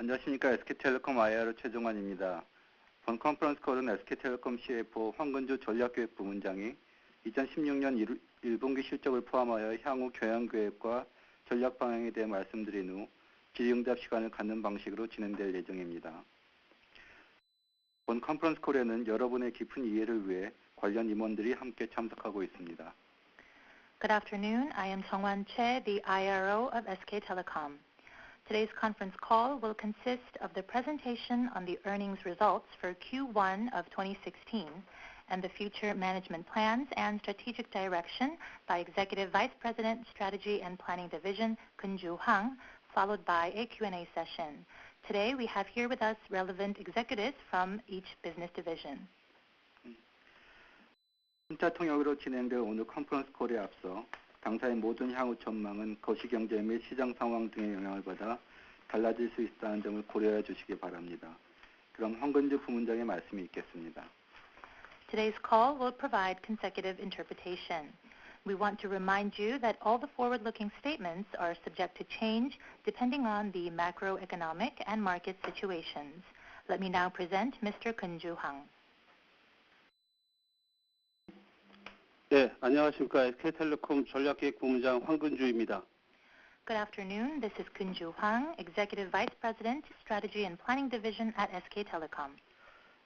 안녕하십니까. SK텔레콤 IR 최종환입니다. 본 컨퍼런스 콜은 SK텔레콤 CFO 황근주 전략기획 부문장이 2016년 1분기 실적을 포함하여 향후 경영계획과 전략 방향에 대해 말씀드린 후 질의응답 시간을 갖는 방식으로 진행될 예정입니다. 본 컨퍼런스 콜에는 여러분의 깊은 이해를 위해 관련 임원들이 함께 참석하고 있습니다. Good afternoon. I am Jeongwan Choi, the IRO of SK Telecom. Today's conference call will consist of the presentation on the earnings results for Q1 of 2016 and the future management plans and strategic direction by Executive Vice President, Strategy and Planning Division, Keun-Ju Hwang, followed by a Q&A session. Today we have here with us relevant executives from each business division. 문자 통역으로 진행될 오늘 컨퍼런스 콜에 앞서 당사의 모든 향후 전망은 거시경제 및 시장 상황 등의 영향을 받아 달라질 수 있다는 점을 고려해 주시기 바랍니다. 그럼 황근주 부문장의 말씀이 있겠습니다. Today's call will provide consecutive interpretation. We want to remind you that all the forward-looking statements are subject to change depending on the macroeconomic and market situations. Let me now present Mr. Keun-Ju Hwang. 네, 안녕하십니까. SK텔레콤 전략기획 부문장 황근주입니다. Good afternoon. This is Keun-Ju Hwang, Executive Vice President, Strategy and Planning Division at SK Telecom.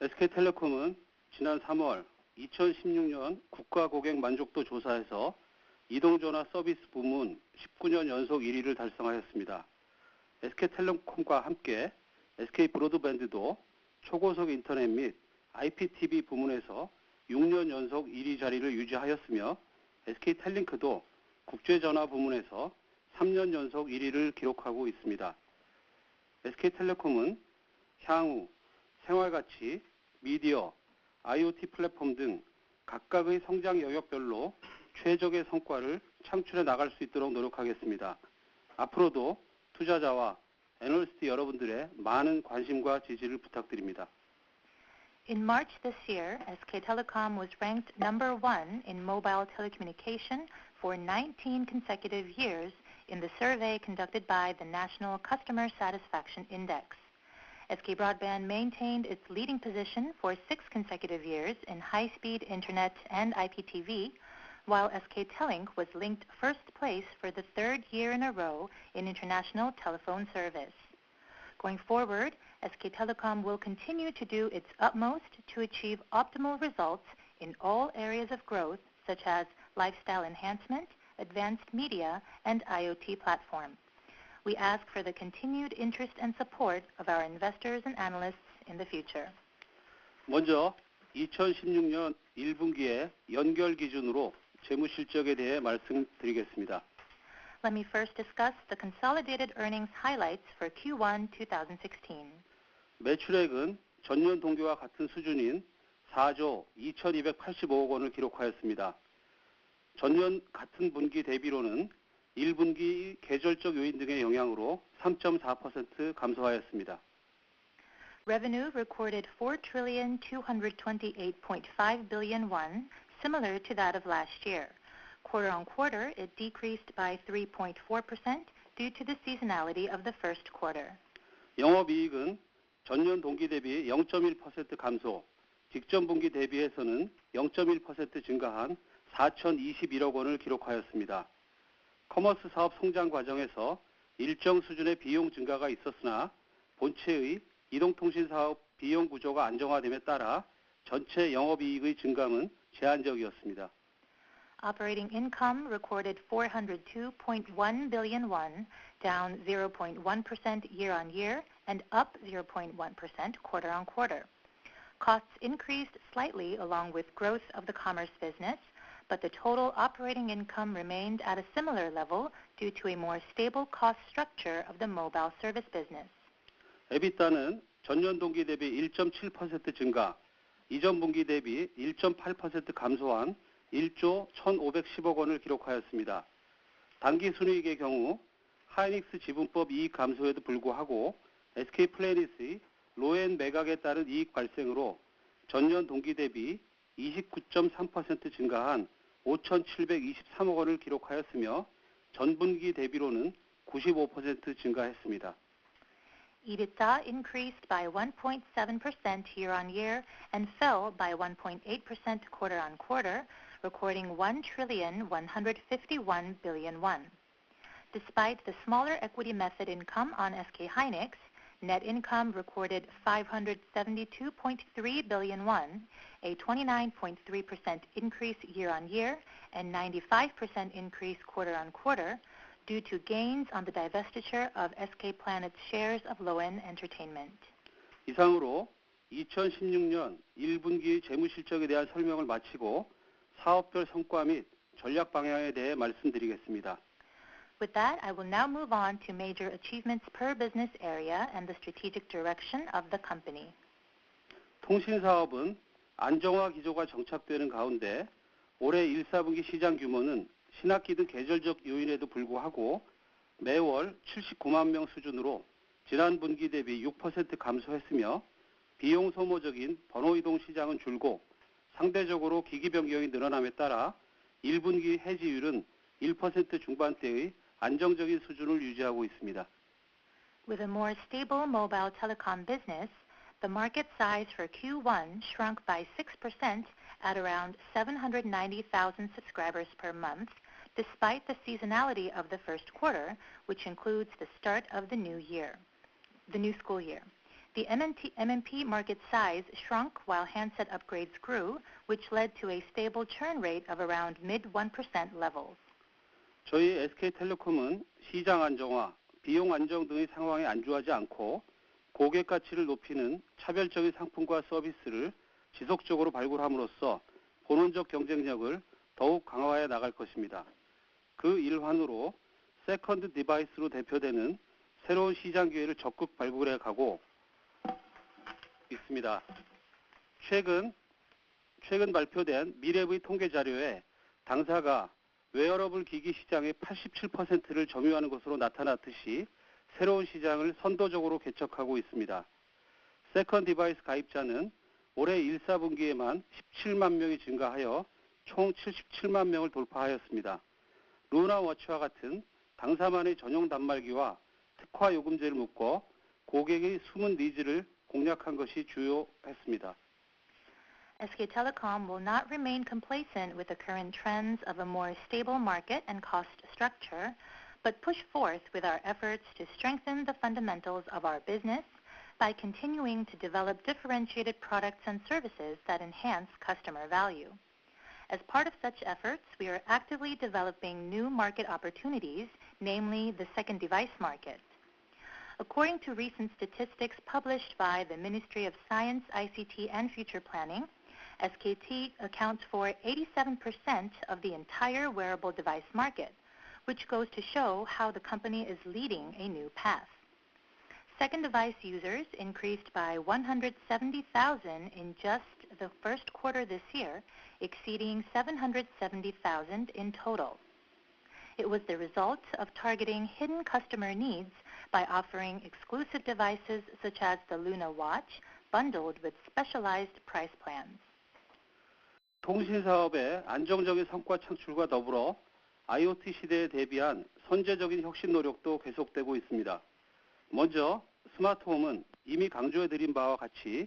SK텔레콤은 지난 3월 2016년 국가 고객 만족도 조사에서 이동전화 서비스 부문 19년 연속 1위를 달성하였습니다. SK텔레콤과 함께 SK브로드밴드도 초고속 인터넷 및 IPTV 부문에서 6년 연속 1위 자리를 유지하였으며 SK텔링크도 국제전화 부문에서 3년 연속 1위를 기록하고 있습니다. SK텔레콤은 향후 생활가치, 미디어, IoT 플랫폼 등 각각의 성장 영역별로 최적의 성과를 창출해 나갈 수 있도록 노력하겠습니다. 앞으로도 투자자와 애널리스트 여러분들의 많은 관심과 지지를 부탁드립니다. In March this year, SK Telecom was ranked number 1 in mobile telecommunication for 19 consecutive years in the survey conducted by the National Customer Satisfaction Index. SK Broadband maintained its leading position for 6 consecutive years in high-speed internet and IPTV, while SK Telink was linked first place for the 3rd year in a row in international telephone service. Going forward, SK Telecom will continue to do its utmost to achieve optimal results in all areas of growth, such as lifestyle enhancement, advanced media, and IoT platform. We ask for the continued interest and support of our investors and analysts in the future. 먼저 2016년 1분기의 연결 기준으로 재무 실적에 대해 말씀드리겠습니다. Let me first discuss the consolidated earnings highlights for Q1 2016. 매출액은 전년 동기와 같은 수준인 4조 2,285억 원을 기록하였습니다. 전년 같은 분기 대비로는 1분기 계절적 요인 등의 영향으로 3.4% 감소하였습니다. Revenue recorded 4,228.5 billion won, similar to that of last year. Quarter on quarter, it decreased by 3.4% due to the seasonality of the first quarter. 영업이익은 전년 동기 대비 0.1% 감소, 직전 분기 대비해서는 0.1% 증가한 4,021억 원을 기록하였습니다. 커머스 사업 성장 과정에서 일정 수준의 비용 증가가 있었으나 본체의 이동통신 사업 비용 구조가 안정화됨에 따라 전체 영업이익의 증감은 제한적이었습니다. Operating income recorded 402.1 billion won, down 0.1% year-on-year and up 0.1% quarter-on-quarter. Costs increased slightly along with growth of the commerce business, but the total operating income remained at a similar level due to a more stable cost structure of the mobile service business. EBITDA는 전년 동기 대비 1.7% 증가, 이전 분기 대비 1.8% 감소한 1조 1,510억 원을 기록하였습니다. 당기 순이익의 경우 하이닉스 지분법 이익 감소에도 불구하고 SK플래닛의 로엔 매각에 따른 이익 발생으로 전년 동기 대비 29.3% 증가한 5,723억 원을 기록하였으며 전분기 대비로는 95% 증가했습니다. EBITDA increased by 1.7% year-on-year and fell by 1.8% quarter-on-quarter, recording 1,151 billion won. Despite the smaller equity method income on SK hynix, net income recorded 572.3 billion won, a 29.3% increase year-on-year and 95% increase quarter-on-quarter due to gains on the divestiture of SK Planet's shares of Loen Entertainment. 이상으로 2016년 1분기 재무실적에 대한 설명을 마치고 사업별 성과 및 전략 방향에 대해 말씀드리겠습니다. With that, I will now move on to major achievements per business area and the strategic direction of the company. 통신사업은 안정화 기조가 정착되는 가운데 올해 1, 4분기 시장 규모는 신학기 등 계절적 요인에도 불구하고 매월 79만 명 수준으로 지난 분기 대비 6% 감소했으며 비용 소모적인 번호 이동 시장은 줄고 상대적으로 기기 변경이 늘어남에 따라 1분기 해지율은 1% 중반대의 안정적인 수준을 유지하고 있습니다. With a more stable mobile telecom business, the market size for Q1 shrunk by 6% at around 790,000 subscribers per month, despite the seasonality of the first quarter, which includes the start of the new school year. The MNP market size shrunk while handset upgrades grew, which led to a stable churn rate of around mid-1% levels. 저희 SK텔레콤은 시장 안정화, 비용 안정 등의 상황에 안주하지 않고 고객 가치를 높이는 차별적인 상품과 서비스를 지속적으로 발굴함으로써 본원적 경쟁력을 더욱 강화해 나갈 것입니다. 그 일환으로 세컨드 디바이스로 대표되는 새로운 시장 기회를 적극 발굴해 가고 있습니다. 최근 발표된 미래의 통계 자료에 당사가 웨어러블 기기 시장의 87%를 점유하는 것으로 나타났듯이 새로운 시장을 선도적으로 개척하고 있습니다. 세컨드 디바이스 가입자는 올해 1, 4분기에만 17만 명이 증가하여 총 77만 명을 돌파하였습니다. 루나 워치와 같은 당사만의 전용 단말기와 특화 요금제를 묶어 고객의 숨은 니즈를 공략한 것이 주요했습니다. SK Telecom will not remain complacent with the current trends of a more stable market and cost structure, but push forth with our efforts to strengthen the fundamentals of our business by continuing to develop differentiated products and services that enhance customer value. As part of such efforts, we are actively developing new market opportunities, namely the second device market. According to recent statistics published by the Ministry of Science, ICT, and Future Planning, SKT accounts for 87% of the entire wearable device market, which goes to show how the company is leading a new path. Second device users increased by 170,000 in just the first quarter this year, exceeding 770,000 in total. It was the result of targeting hidden customer needs by offering exclusive devices such as the Luna Watch, bundled with specialized price plans. 통신사업의 안정적인 성과 창출과 더불어 IoT 시대에 대비한 선제적인 혁신 노력도 계속되고 있습니다. 먼저 스마트홈은 이미 강조해드린 바와 같이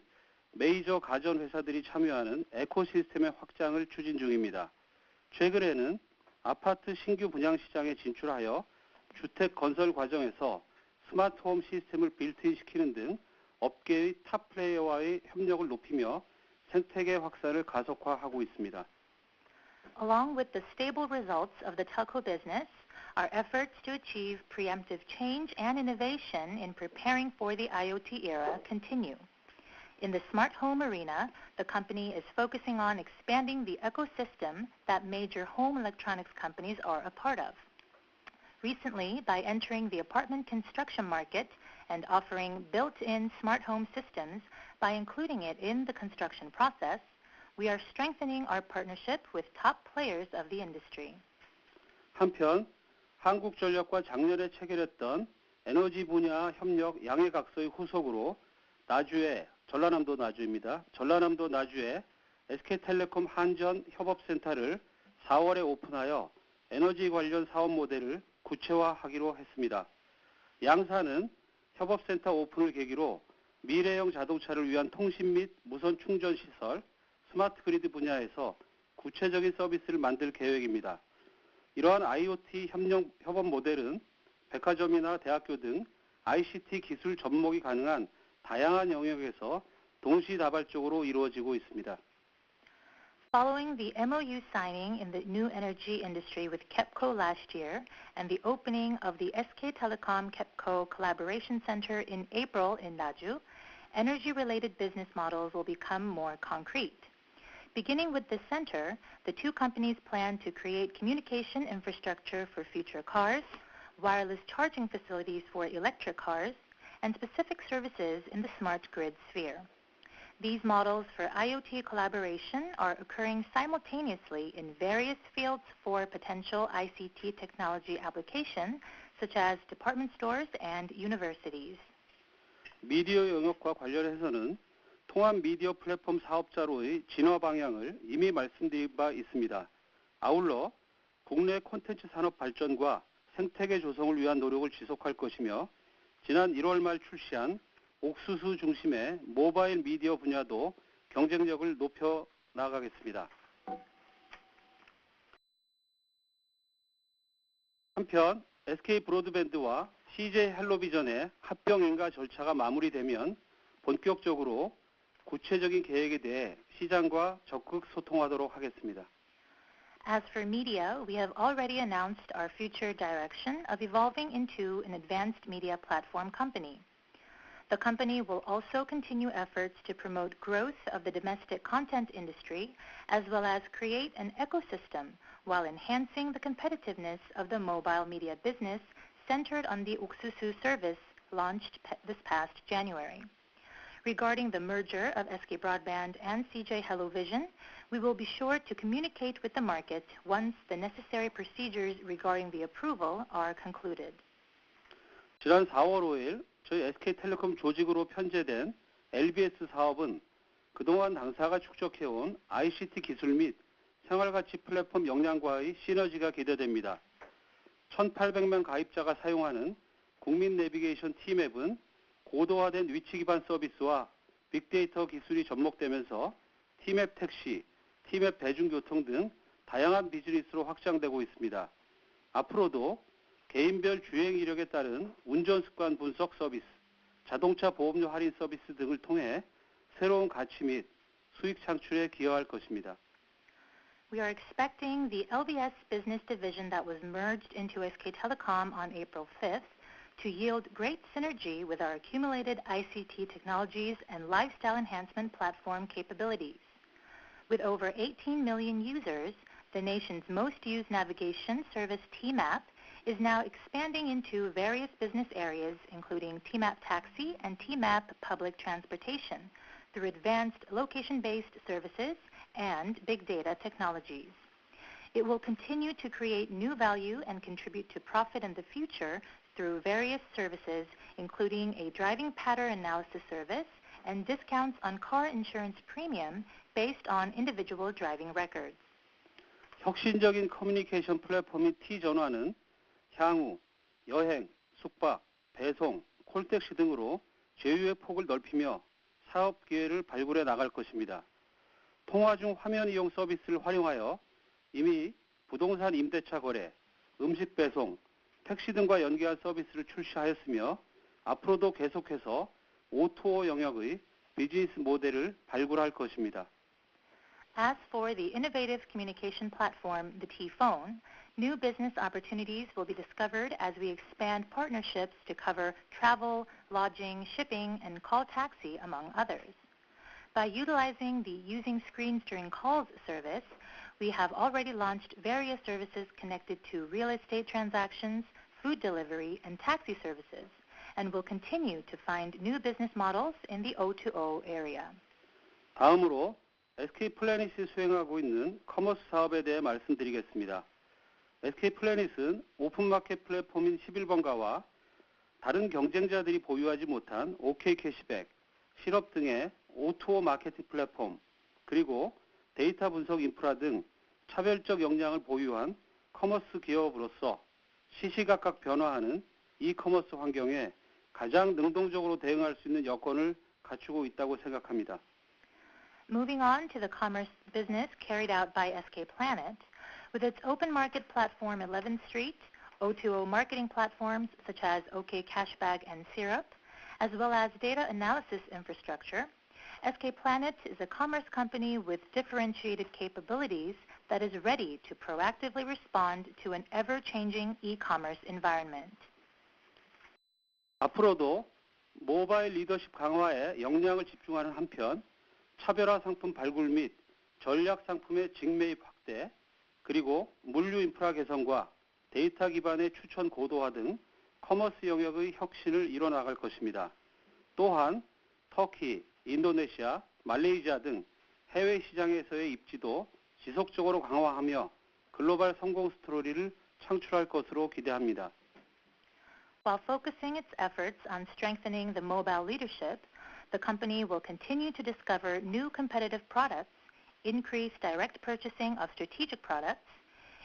메이저 가전 회사들이 참여하는 에코시스템의 확장을 추진 중입니다. 최근에는 아파트 신규 분양 시장에 진출하여 주택 건설 과정에서 스마트홈 시스템을 빌트인시키는 등 업계의 탑 플레이어와의 협력을 높이며 생태계 확산을 가속화하고 있습니다. Along with the stable results of the telco business, our efforts to achieve preemptive change and innovation in preparing for the IoT era continue. In the smart home arena, the company is focusing on expanding the ecosystem that major home electronics companies are a part of. Recently, by entering the apartment construction market and offering built-in smart home systems by including it in the construction process, we are strengthening our partnership with top players of the industry. 한편 한국전력과 작년에 체결했던 에너지 분야 협력 양해각서의 후속으로 전라남도 나주에 SK텔레콤 한전 협업센터를 4월에 오픈하여 에너지 관련 사업 모델을 구체화하기로 했습니다. 양사는 협업센터 오픈을 계기로 미래형 자동차를 위한 통신 및 무선 충전 시설, 스마트 그리드 분야에서 구체적인 서비스를 만들 계획입니다. 이러한 IoT 협업 모델은 백화점이나 대학교 등 ICT 기술 접목이 가능한 다양한 영역에서 동시다발적으로 이루어지고 있습니다. Following the MOU signing in the new energy industry with KEPCO last year and the opening of the SK Telecom KEPCO Collaboration Center in April in Naju, energy-related business models will become more concrete. Beginning with this center, the two companies plan to create communication infrastructure for future cars, wireless charging facilities for electric cars, and specific services in the smart grid sphere. These models for IoT collaboration are occurring simultaneously in various fields for potential ICT technology application, such as department stores and universities. 미디어 영역과 관련해서는 통합 미디어 플랫폼 사업자로의 진화 방향을 이미 말씀드린 바 있습니다. 아울러 국내 콘텐츠 산업 발전과 생태계 조성을 위한 노력을 지속할 것이며 지난 1월 말 출시한 옥수수 중심의 모바일 미디어 분야도 경쟁력을 높여 나가겠습니다. 한편 SK 브로드밴드와 CJ 헬로비전의 합병 인가 절차가 마무리되면 본격적으로 구체적인 계획에 대해 시장과 적극 소통하도록 하겠습니다. As for media, we have already announced our future direction of evolving into an advanced media platform company. The company will also continue efforts to promote growth of the domestic content industry as well as create an ecosystem while enhancing the competitiveness of the mobile media business centered on the 옥수수 service launched this past January. Regarding the merger of SK Broadband and CJ HelloVision, we will be sure to communicate with the market once the necessary procedures regarding the approval are concluded. 지난 4월 5일 저희 SK텔레콤 조직으로 편제된 LBS 사업은 그동안 당사가 축적해온 ICT 기술 및 생활가치 플랫폼 역량과의 시너지가 기대됩니다. 1,800명 가입자가 사용하는 국민 내비게이션 T맵은 고도화된 위치 기반 서비스와 빅데이터 기술이 접목되면서 T맵 택시, T맵 대중교통 등 다양한 비즈니스로 확장되고 있습니다. 앞으로도 개인별 주행 이력에 따른 운전 습관 분석 서비스, 자동차 보험료 할인 서비스 등을 통해 새로운 가치 및 수익 창출에 기여할 것입니다. We are expecting the LBS business division that was merged into SK Telecom on April 5th to yield great synergy with our accumulated ICT technologies and lifestyle enhancement platform capabilities. With over 18 million users, the nation's most used navigation service TMAP is now expanding into various business areas including TMAP Taxi and TMAP Public Transportation through advanced location-based services and big data technologies. It will continue to create new value and contribute to profit in the future through various services including a driving pattern analysis service and discounts on car insurance premium based on individual driving records. 혁신적인 커뮤니케이션 플랫폼인 T전화는 향후 여행, 숙박, 배송, 콜택시 등으로 제휴의 폭을 넓히며 사업 기회를 발굴해 나갈 것입니다. 통화 중 화면 이용 서비스를 활용하여 이미 부동산 임대차 거래, 음식 배송, 택시 등과 연계한 서비스를 출시하였으며 앞으로도 계속해서 O2O 영역의 비즈니스 모델을 발굴할 것입니다. As for the innovative communication platform, the T-Phone, new business opportunities will be discovered as we expand partnerships to cover travel, lodging, shipping, and call taxi, among others. By utilizing the Using Screens During Calls service, we have already launched various services connected to real estate transactions, food delivery, and taxi services, and will continue to find new business models in the O2O area. 다음으로 SK플래닛이 수행하고 있는 커머스 사업에 대해 말씀드리겠습니다. SK플래닛은 오픈마켓 플랫폼인 11번가와 다른 경쟁자들이 보유하지 못한 OK 캐시백, 실업 등의 O2O 마케팅 플랫폼, 그리고 데이터 분석 인프라 등 차별적 역량을 보유한 커머스 기업으로서 시시각각 변화하는 이커머스 환경에 가장 능동적으로 대응할 수 있는 여건을 갖추고 있다고 생각합니다. Moving on to the commerce business carried out by SK Planet, with its open market platform 11th Street, O2O marketing platforms such as OK Cashback and Syrup, as well as data analysis infrastructure, SK Planet is a commerce company with differentiated capabilities that is ready to proactively respond to an ever-changing e-commerce environment. 앞으로도 모바일 리더십 강화에 역량을 집중하는 한편 차별화 상품 발굴 및 전략 상품의 직매입 확대, 그리고 물류 인프라 개선과 데이터 기반의 추천 고도화 등 커머스 영역의 혁신을 이뤄나갈 것입니다. 또한 터키, 인도네시아, 말레이시아 등 해외 시장에서의 입지도 지속적으로 강화하며 글로벌 성공 스토리를 창출할 것으로 기대합니다. While focusing its efforts on strengthening the mobile leadership, the company will continue to discover new competitive products, increase direct purchasing of strategic products,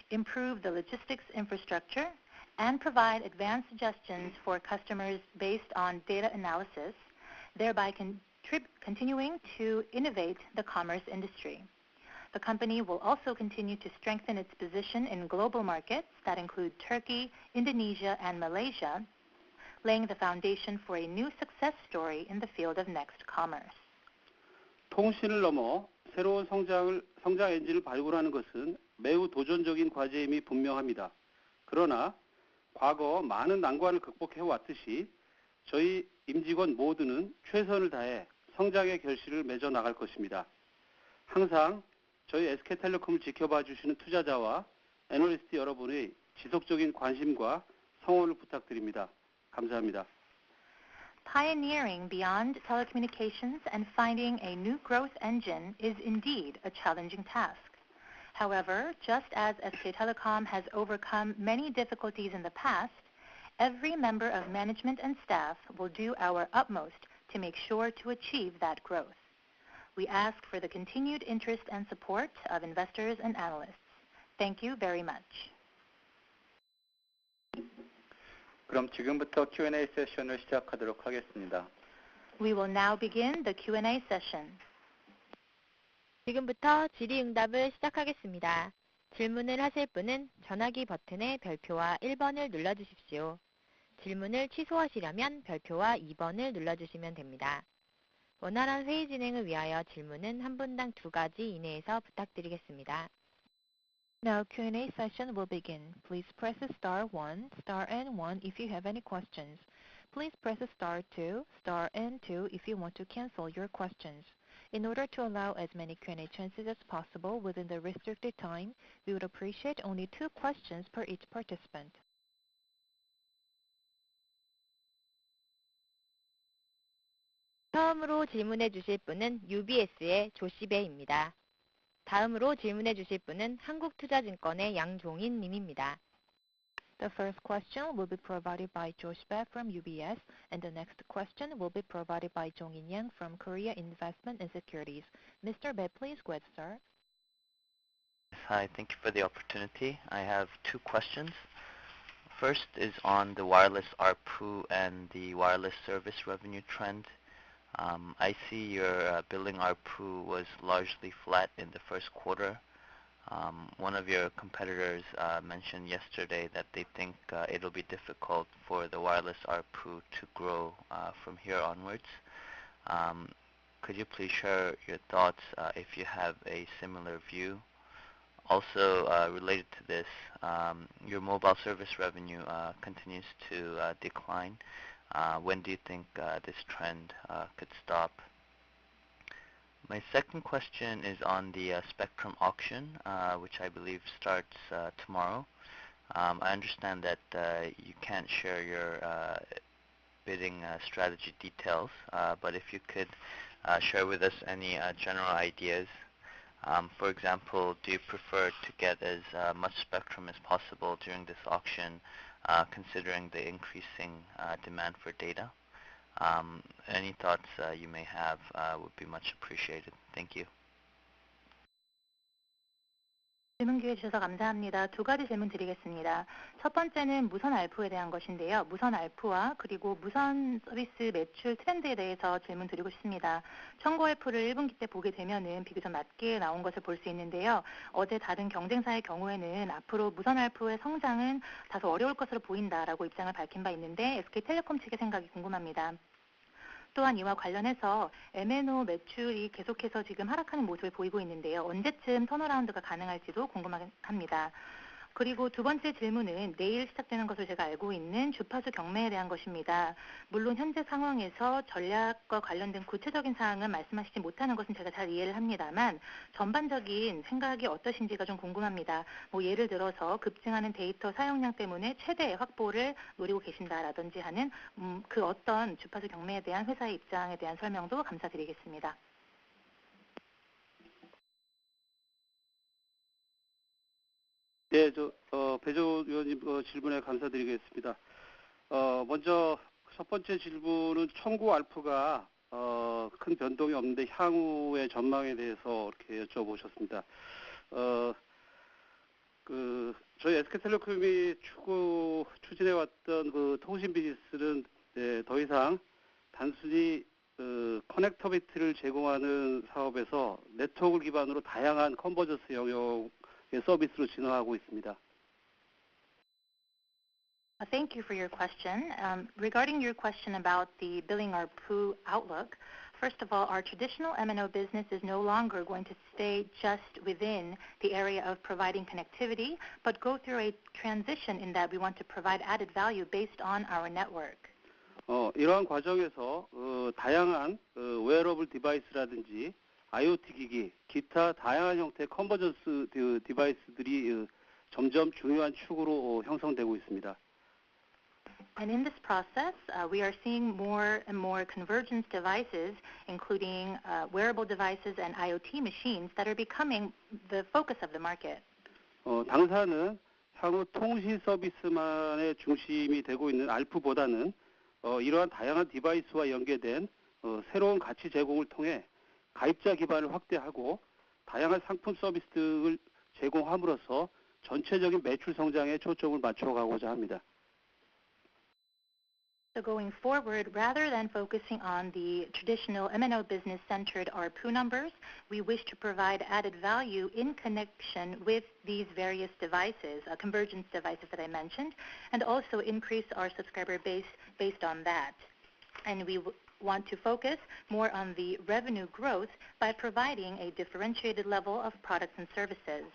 improve the logistics infrastructure, and provide advanced suggestions for customers based on data analysis, thereby continuing to innovate the commerce industry. The company will also continue to strengthen its position in global markets that include Turkey, Indonesia, and Malaysia, laying the foundation for a new success story in the field of next commerce. 통신을 넘어 새로운 성장 엔진을 발굴하는 것은 매우 도전적인 과제임이 분명합니다. 그러나 과거 많은 난관을 극복해왔듯이 저희 임직원 모두는 최선을 다해 성장의 결실을 맺어 나갈 것입니다. 항상 저희 SK텔레콤을 지켜봐 주시는 투자자와 애널리스트 여러분의 지속적인 관심과 성원을 부탁드립니다. 감사합니다. Pioneering beyond telecommunications and finding a new growth engine is indeed a challenging task. However, just as SK Telecom has overcome many difficulties in the past, every member of management and staff will do our utmost to make sure to achieve that growth. We ask for the continued interest and support of investors and analysts. Thank you very much. 그럼 지금부터 Q&A 세션을 시작하도록 하겠습니다. We will now begin the Q&A session. 지금부터 질의응답을 시작하겠습니다. 질문을 하실 분은 전화기 버튼의 별표와 1번을 눌러주십시오. 질문을 취소하시려면 별표와 2번을 눌러주시면 됩니다. 원활한 회의 진행을 위하여 질문은 한 분당 2가지 이내에서 부탁드리겠습니다. Now Q&A session will begin. Please press star 1, star and 1 if you have any questions. Please press star 2, star and 2 if you want to cancel your questions. In order to allow as many Q&A chances as possible within the restricted time, we would appreciate only 2 questions per each participant. 처음으로 질문해 주실 분은 UBS의 조시배입니다. 다음으로 질문해 주실 분은 한국투자증권의 양종인 님입니다. The first question will be provided by Josh Bae from UBS, and the next question will be provided by Jong-in Yang from Korea Investment and Securities. Mr. Bae, please go ahead, sir. Hi, thank you for the opportunity. I have 2 questions. First is on the wireless ARPU and the wireless service revenue trend. I see your billing ARPU was largely flat in the first quarter. One of your competitors mentioned yesterday that they think it'll be difficult for the wireless ARPU to grow from here onwards. Could you please share your thoughts if you have a similar view? Also, related to this, your mobile service revenue continues to decline. When do you think this trend could stop? My second question is on the spectrum auction, which I believe starts tomorrow. I understand that you can't share your bidding strategy details, but if you could share with us any general ideas. For example, do you prefer to get as much spectrum as possible during this auction, considering the increasing demand for data? Any thoughts you may have would be much appreciated. Thank you. 질문 기회 주셔서 감사합니다. 두 가지 질문 드리겠습니다. 첫 번째는 무선 ARPU에 대한 것인데요. 무선 ARPU와 그리고 무선 서비스 매출 트렌드에 대해서 질문 드리고 싶습니다. 청구 ARPU를 1분기 때 보게 되면은 비교적 낮게 나온 것을 볼 수 있는데요. 어제 다른 경쟁사의 경우에는 앞으로 무선 ARPU의 성장은 다소 어려울 것으로 보인다라고 입장을 밝힌 바 있는데 SK텔레콤 측의 생각이 궁금합니다. 또한 이와 관련해서 MNO 매출이 계속해서 지금 하락하는 모습을 보이고 있는데요. 언제쯤 턴어라운드가 가능할지도 궁금합니다. 그리고 두 번째 질문은 내일 시작되는 것을 제가 알고 있는 주파수 경매에 대한 것입니다. 물론 현재 상황에서 전략과 관련된 구체적인 사항은 말씀하시지 못하는 것은 제가 잘 이해를 합니다만 전반적인 생각이 어떠신지가 좀 궁금합니다. 예를 들어서 급증하는 데이터 사용량 때문에 최대 확보를 노리고 계신다라든지 하는 그 어떤 주파수 경매에 대한 회사의 입장에 대한 설명도 감사드리겠습니다. 네, 배조 위원님 질문에 감사드리겠습니다. 먼저 첫 번째 질문은 청구 ARPU가 큰 변동이 없는데 향후의 전망에 대해서 이렇게 여쭤보셨습니다. 저희 SK텔레콤이 추진해왔던 그 통신 비즈니스는 더 이상 단순히 커넥터비티를 제공하는 사업에서 네트워크 기반으로 다양한 컨버전스 영역의 서비스로 진화하고 있습니다. Thank you for your question. Regarding your question about the billing ARPU outlook, first of all, our traditional MNO business is no longer going to stay just within the area of providing connectivity, but go through a transition in that we want to provide added value based on our network. 이러한 과정에서 다양한 웨어러블 디바이스라든지 IoT 기기, 기타 다양한 형태의 컨버전스 디바이스들이 점점 중요한 축으로 형성되고 있습니다. And in this process, we are seeing more and more convergence devices, including wearable devices and IoT machines that are becoming the focus of the market. 당사는 향후 통신 서비스만의 중심이 되고 있는 ARPU보다는 이러한 다양한 디바이스와 연계된 새로운 가치 제공을 통해 가입자 기반을 확대하고 다양한 상품 서비스 등을 제공함으로써 전체적인 매출 성장에 초점을 맞춰가고자 합니다. So going forward, rather than focusing on the traditional MNO business-centered ARPU numbers, we wish to provide added value in connection with these various devices, convergence devices that I mentioned, and also increase our subscriber base based on that. And we want to focus more on the revenue growth by providing a differentiated level of products and services.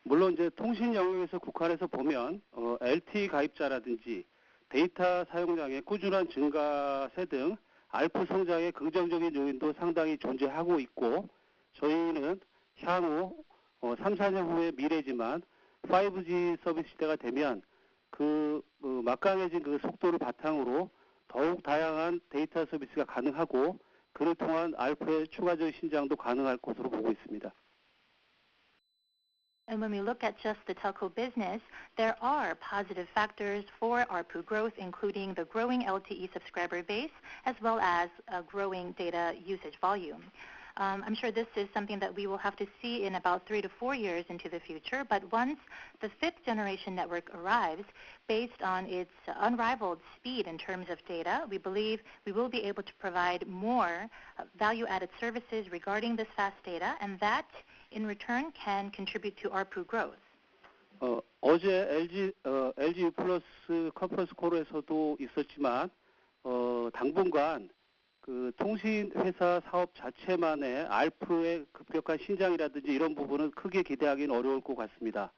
물론 이제 통신 영역에서 국한해서 보면 LTE 가입자라든지 데이터 사용량의 꾸준한 증가세 등 ARPU 성장의 긍정적인 요인도 상당히 존재하고 있고 저희는 향후 3, 4년 후의 미래지만 5G 서비스 시대가 되면 막강해진 그 속도를 바탕으로 더욱 다양한 데이터 서비스가 가능하고 그를 통한 ARPU의 추가적인 신장도 가능할 것으로 보고 있습니다. And when we look at just the telco business, there are positive factors for ARPU growth, including the growing LTE subscriber base, as well as a growing data usage volume. I'm sure this is something that we will have to see in about 3 to 4 years into the future, but once the 5th generation network arrives, based on its unrivaled speed in terms of data, we believe we will be able to provide more value-added services regarding this fast data, and that in return can contribute to ARPU growth. 어제 LG U 플러스 컨퍼런스 콜에서도 있었지만 당분간 그 통신 회사 사업 자체만의 ARPU의 급격한 신장이라든지 이런 부분은 크게 기대하기는 어려울 것 같습니다.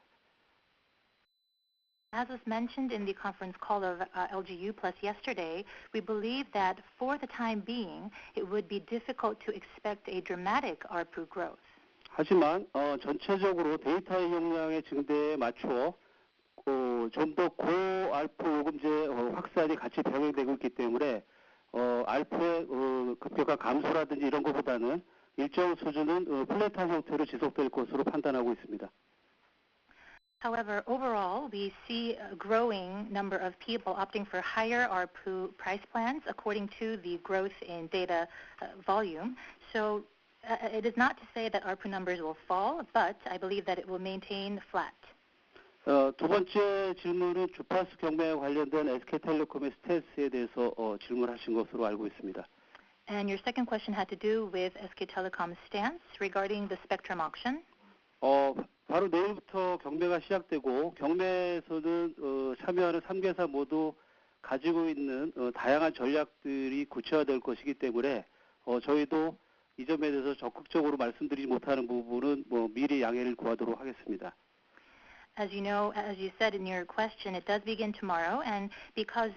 As was mentioned in the conference call of LG U Plus yesterday, we believe that for the time being, it would be difficult to expect a dramatic ARPU growth. 하지만 전체적으로 데이터 용량의 증대에 맞춰 좀 더 고 ARPU 요금제 확산이 같이 병행되고 있기 때문에 ARPU의 급격한 감소라든지 이런 것보다는 일정 수준은 플랫한 형태로 지속될 것으로 판단하고 있습니다. However, overall, we see a growing number of people opting for higher ARPU price plans according to the growth in data volume. So It is not to say that ARPU numbers will fall, but I believe that it will maintain flat. 두 번째 질문은 주파수 경매에 관련된 SK텔레콤의 스탠스에 대해서 질문하신 것으로 알고 있습니다. And your second question had to do with SK Telecom's stance regarding the spectrum auction. 바로 내일부터 경매가 시작되고 경매에서는 참여하는 3개사 모두 가지고 있는 다양한 전략들이 구체화될 것이기 때문에 저희도 이 점에 대해서 적극적으로 말씀드리지 못하는 부분은 미리 양해를 구하도록 하겠습니다. As you know, as you said in your question, it does begin tomorrow, and because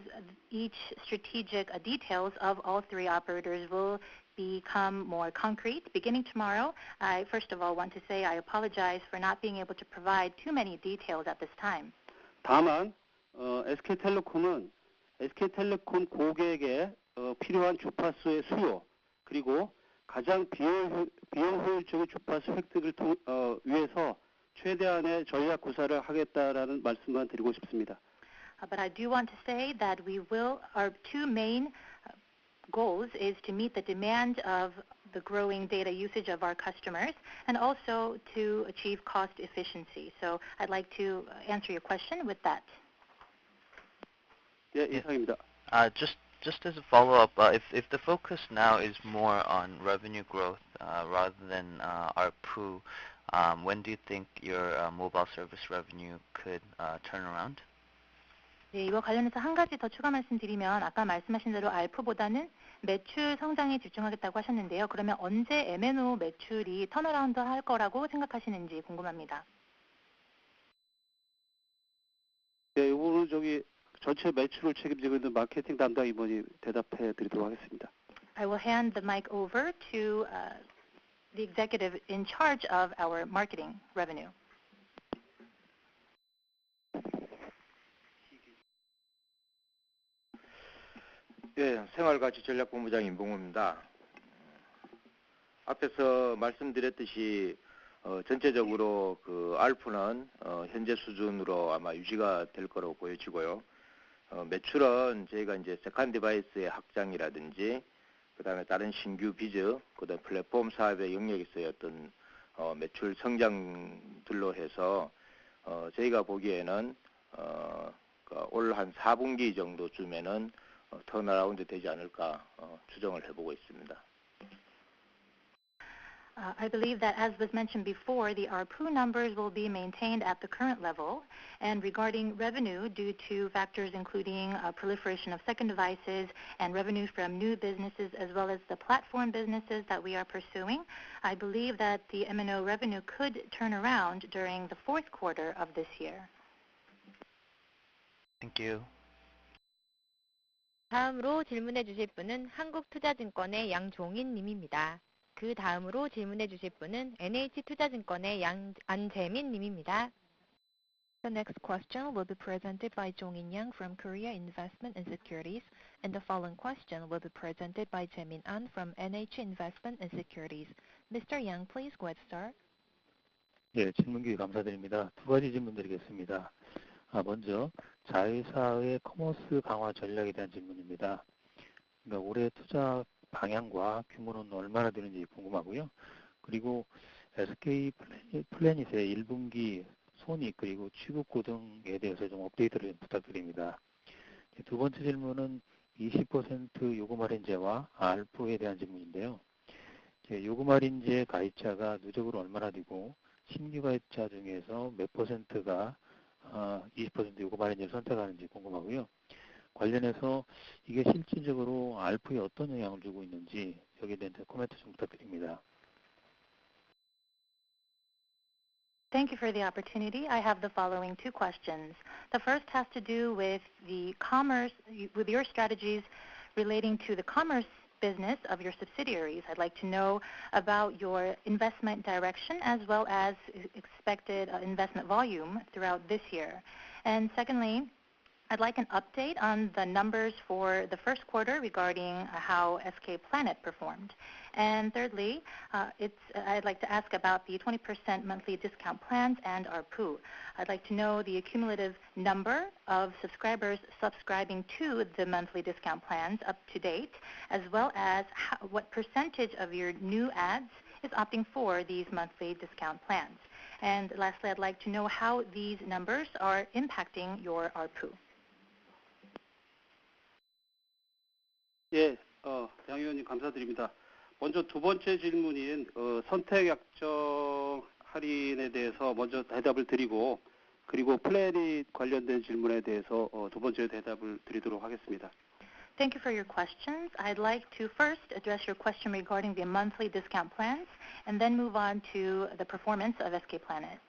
each strategic details of all three operators will become more concrete beginning tomorrow, I first of all want to say I apologize for not being able to provide too many details at this time. 다만 SK텔레콤은 SK텔레콤 고객에게 필요한 주파수의 수요 그리고 가장 비용 효율적인 주파수 획득을 위해서 최대한의 전략 구사를 하겠다라는 말씀만 드리고 싶습니다. But I do want to say that our two main goals is to meet the demand of the growing data usage of our customers and also to achieve cost efficiency. So I'd like to answer your question with that. 예, 이상입니다. Just as a follow-up, if the focus now is more on revenue growth rather than ARPU, when do you think your mobile service revenue could turn around? 네, 이와 관련해서 한 가지 더 추가 말씀드리면 아까 말씀하신 대로 ARPU보다는 매출 성장에 집중하겠다고 하셨는데요. 그러면 언제 MNO 매출이 턴어라운드 할 거라고 생각하시는지 궁금합니다. 네, 이거는 전체 매출을 책임지고 있는 마케팅 담당 임원이 대답해 드리도록 하겠습니다. I will hand the mic over to the executive in charge of our marketing revenue. 예, 생활가치전략본부장 임봉호입니다. 앞에서 말씀드렸듯이 전체적으로 ARPU는 현재 수준으로 아마 유지가 될 거라고 보여지고요. 매출은 저희가 이제 세컨 디바이스의 확장이라든지 그다음에 다른 신규 비즈, 그다음 플랫폼 사업의 영역에서의 어떤 매출 성장들로 해서 저희가 보기에는 올 한 4분기 정도쯤에는 턴어라운드 되지 않을까 추정을 해보고 있습니다. I believe that, as was mentioned before, the ARPU numbers will be maintained at the current level. And regarding revenue, due to factors including proliferation of second devices and revenue from new businesses as well as the platform businesses that we are pursuing, I believe that the MNO revenue could turn around during the fourth quarter of this year. Thank you. 다음으로 질문해 주실 분은 한국투자증권의 양종인 님입니다. 그 다음으로 질문해 주실 분은 NH투자증권의 안재민 님입니다. The next question will be presented by Jong-in Yang from Korea Investment and Securities, and the following question will be presented by Jae-min An from NH Investment and Securities. Mr. Yang, please go ahead, sir. 예, 질문 기회 감사드립니다. 두 가지 질문 드리겠습니다. 먼저 자회사의 커머스 강화 전략에 대한 질문입니다. 그러니까 올해 투자 방향과 규모는 얼마나 되는지 궁금하고요. 그리고 SK 플래닛의 1분기 손익 그리고 취급고 등에 대해서 좀 업데이트를 좀 부탁드립니다. 두 번째 질문은 20% 요금 할인제와 ARPU에 대한 질문인데요. 요금 할인제 가입자가 누적으로 얼마나 되고 신규 가입자 중에서 몇 %가 20% 요금 할인제를 선택하는지 궁금하고요. 관련해서 이게 실질적으로 ARPU에 어떤 영향을 주고 있는지 여기에 대한 코멘트 좀 부탁드립니다. Thank you for the opportunity. I have the following two questions. The first has to do with with your strategies relating to the commerce business of your subsidiaries. I'd like to know about your investment direction as well as expected investment volume throughout this year. And secondly, I'd like an update on the numbers for the first quarter regarding how SK Planet performed. And thirdly, I'd like to ask about the 20% monthly discount plans and ARPU. I'd like to know the cumulative number of subscribers subscribing to the monthly discount plans up to date, as well as what percentage of your new ads is opting for these monthly discount plans. And lastly, I'd like to know how these numbers are impacting your ARPU. 예, 양 의원님 감사드립니다. 먼저 두 번째 질문인 선택 약정 할인에 대해서 먼저 대답을 드리고 그리고 플랜이 관련된 질문에 대해서 두 번째 대답을 드리도록 하겠습니다. Thank you for your questions. I'd like to first address your question regarding the monthly discount plans and then move on to the performance of SK Planet.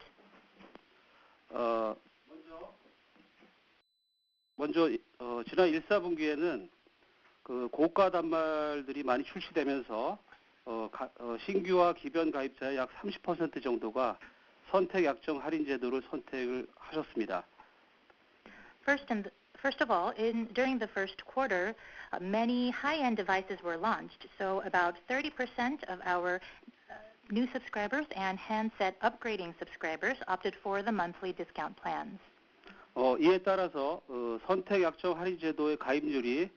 먼저 지난 1사분기에는 그 고가 단말들이 많이 출시되면서 신규와 기변 가입자의 약 30% 정도가 선택 약정 할인 제도를 선택을 하셨습니다. First of all, during the first quarter, many high-end devices were launched. So about 30% of our new subscribers and handset upgrading subscribers opted for the monthly discount plans. 이에 따라서 선택 약정 할인 제도의 가입률이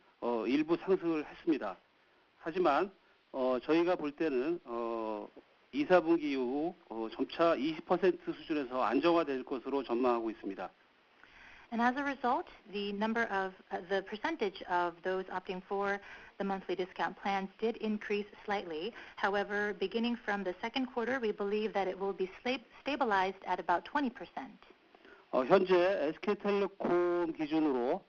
일부 상승을 했습니다. 하지만 저희가 볼 때는 2, 4분기 이후 점차 20% 수준에서 안정화될 것으로 전망하고 있습니다. And as a result, the percentage of those opting for the monthly discount plans did increase slightly. However, beginning from the second quarter, we believe that it will be stabilized at about 20%. 현재 SK텔레콤 기준으로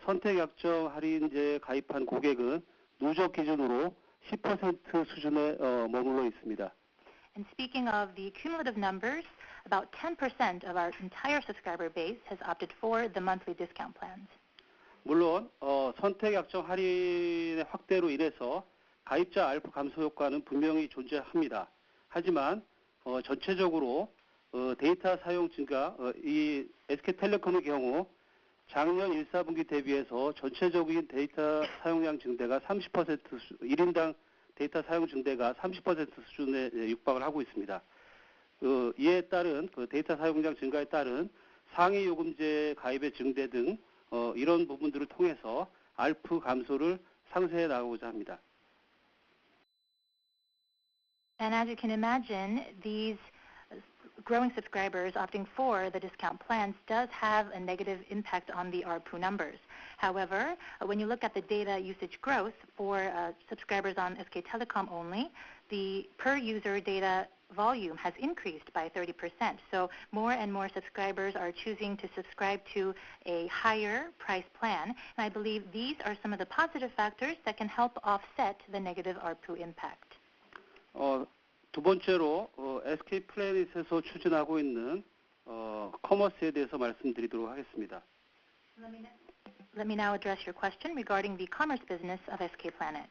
선택 약정 할인제에 가입한 고객은 누적 기준으로 10% 수준에 머물러 있습니다. And speaking of the cumulative numbers, about 10% of our entire subscriber base has opted for the monthly discount plans. 물론 선택 약정 할인의 확대로 인해서 가입자 ARPU 감소 효과는 분명히 존재합니다. 하지만 전체적으로 데이터 사용 증가, 이 SK텔레콤의 경우 작년 1, 4분기 대비해서 전체적인 데이터 사용량 증대가 30% 1인당 데이터 사용 증대가 30% 수준에 육박을 하고 있습니다. 이에 따른 데이터 사용량 증가에 따른 상위 요금제 가입의 증대 등 이런 부분들을 통해서 ARPU 감소를 상쇄해 나가고자 합니다. And as you can imagine, these growing subscribers opting for the discount plans does have a negative impact on the ARPU numbers. However, when you look at the data usage growth for subscribers on SK Telecom only, the per user data volume has increased by 30%. So more and more subscribers are choosing to subscribe to a higher price plan. And I believe these are some of the positive factors that can help offset the negative ARPU impact. 두 번째로 SK 플래닛에서 추진하고 있는 커머스에 대해서 말씀드리도록 하겠습니다. Let me now address your question regarding the commerce business of SK Planet.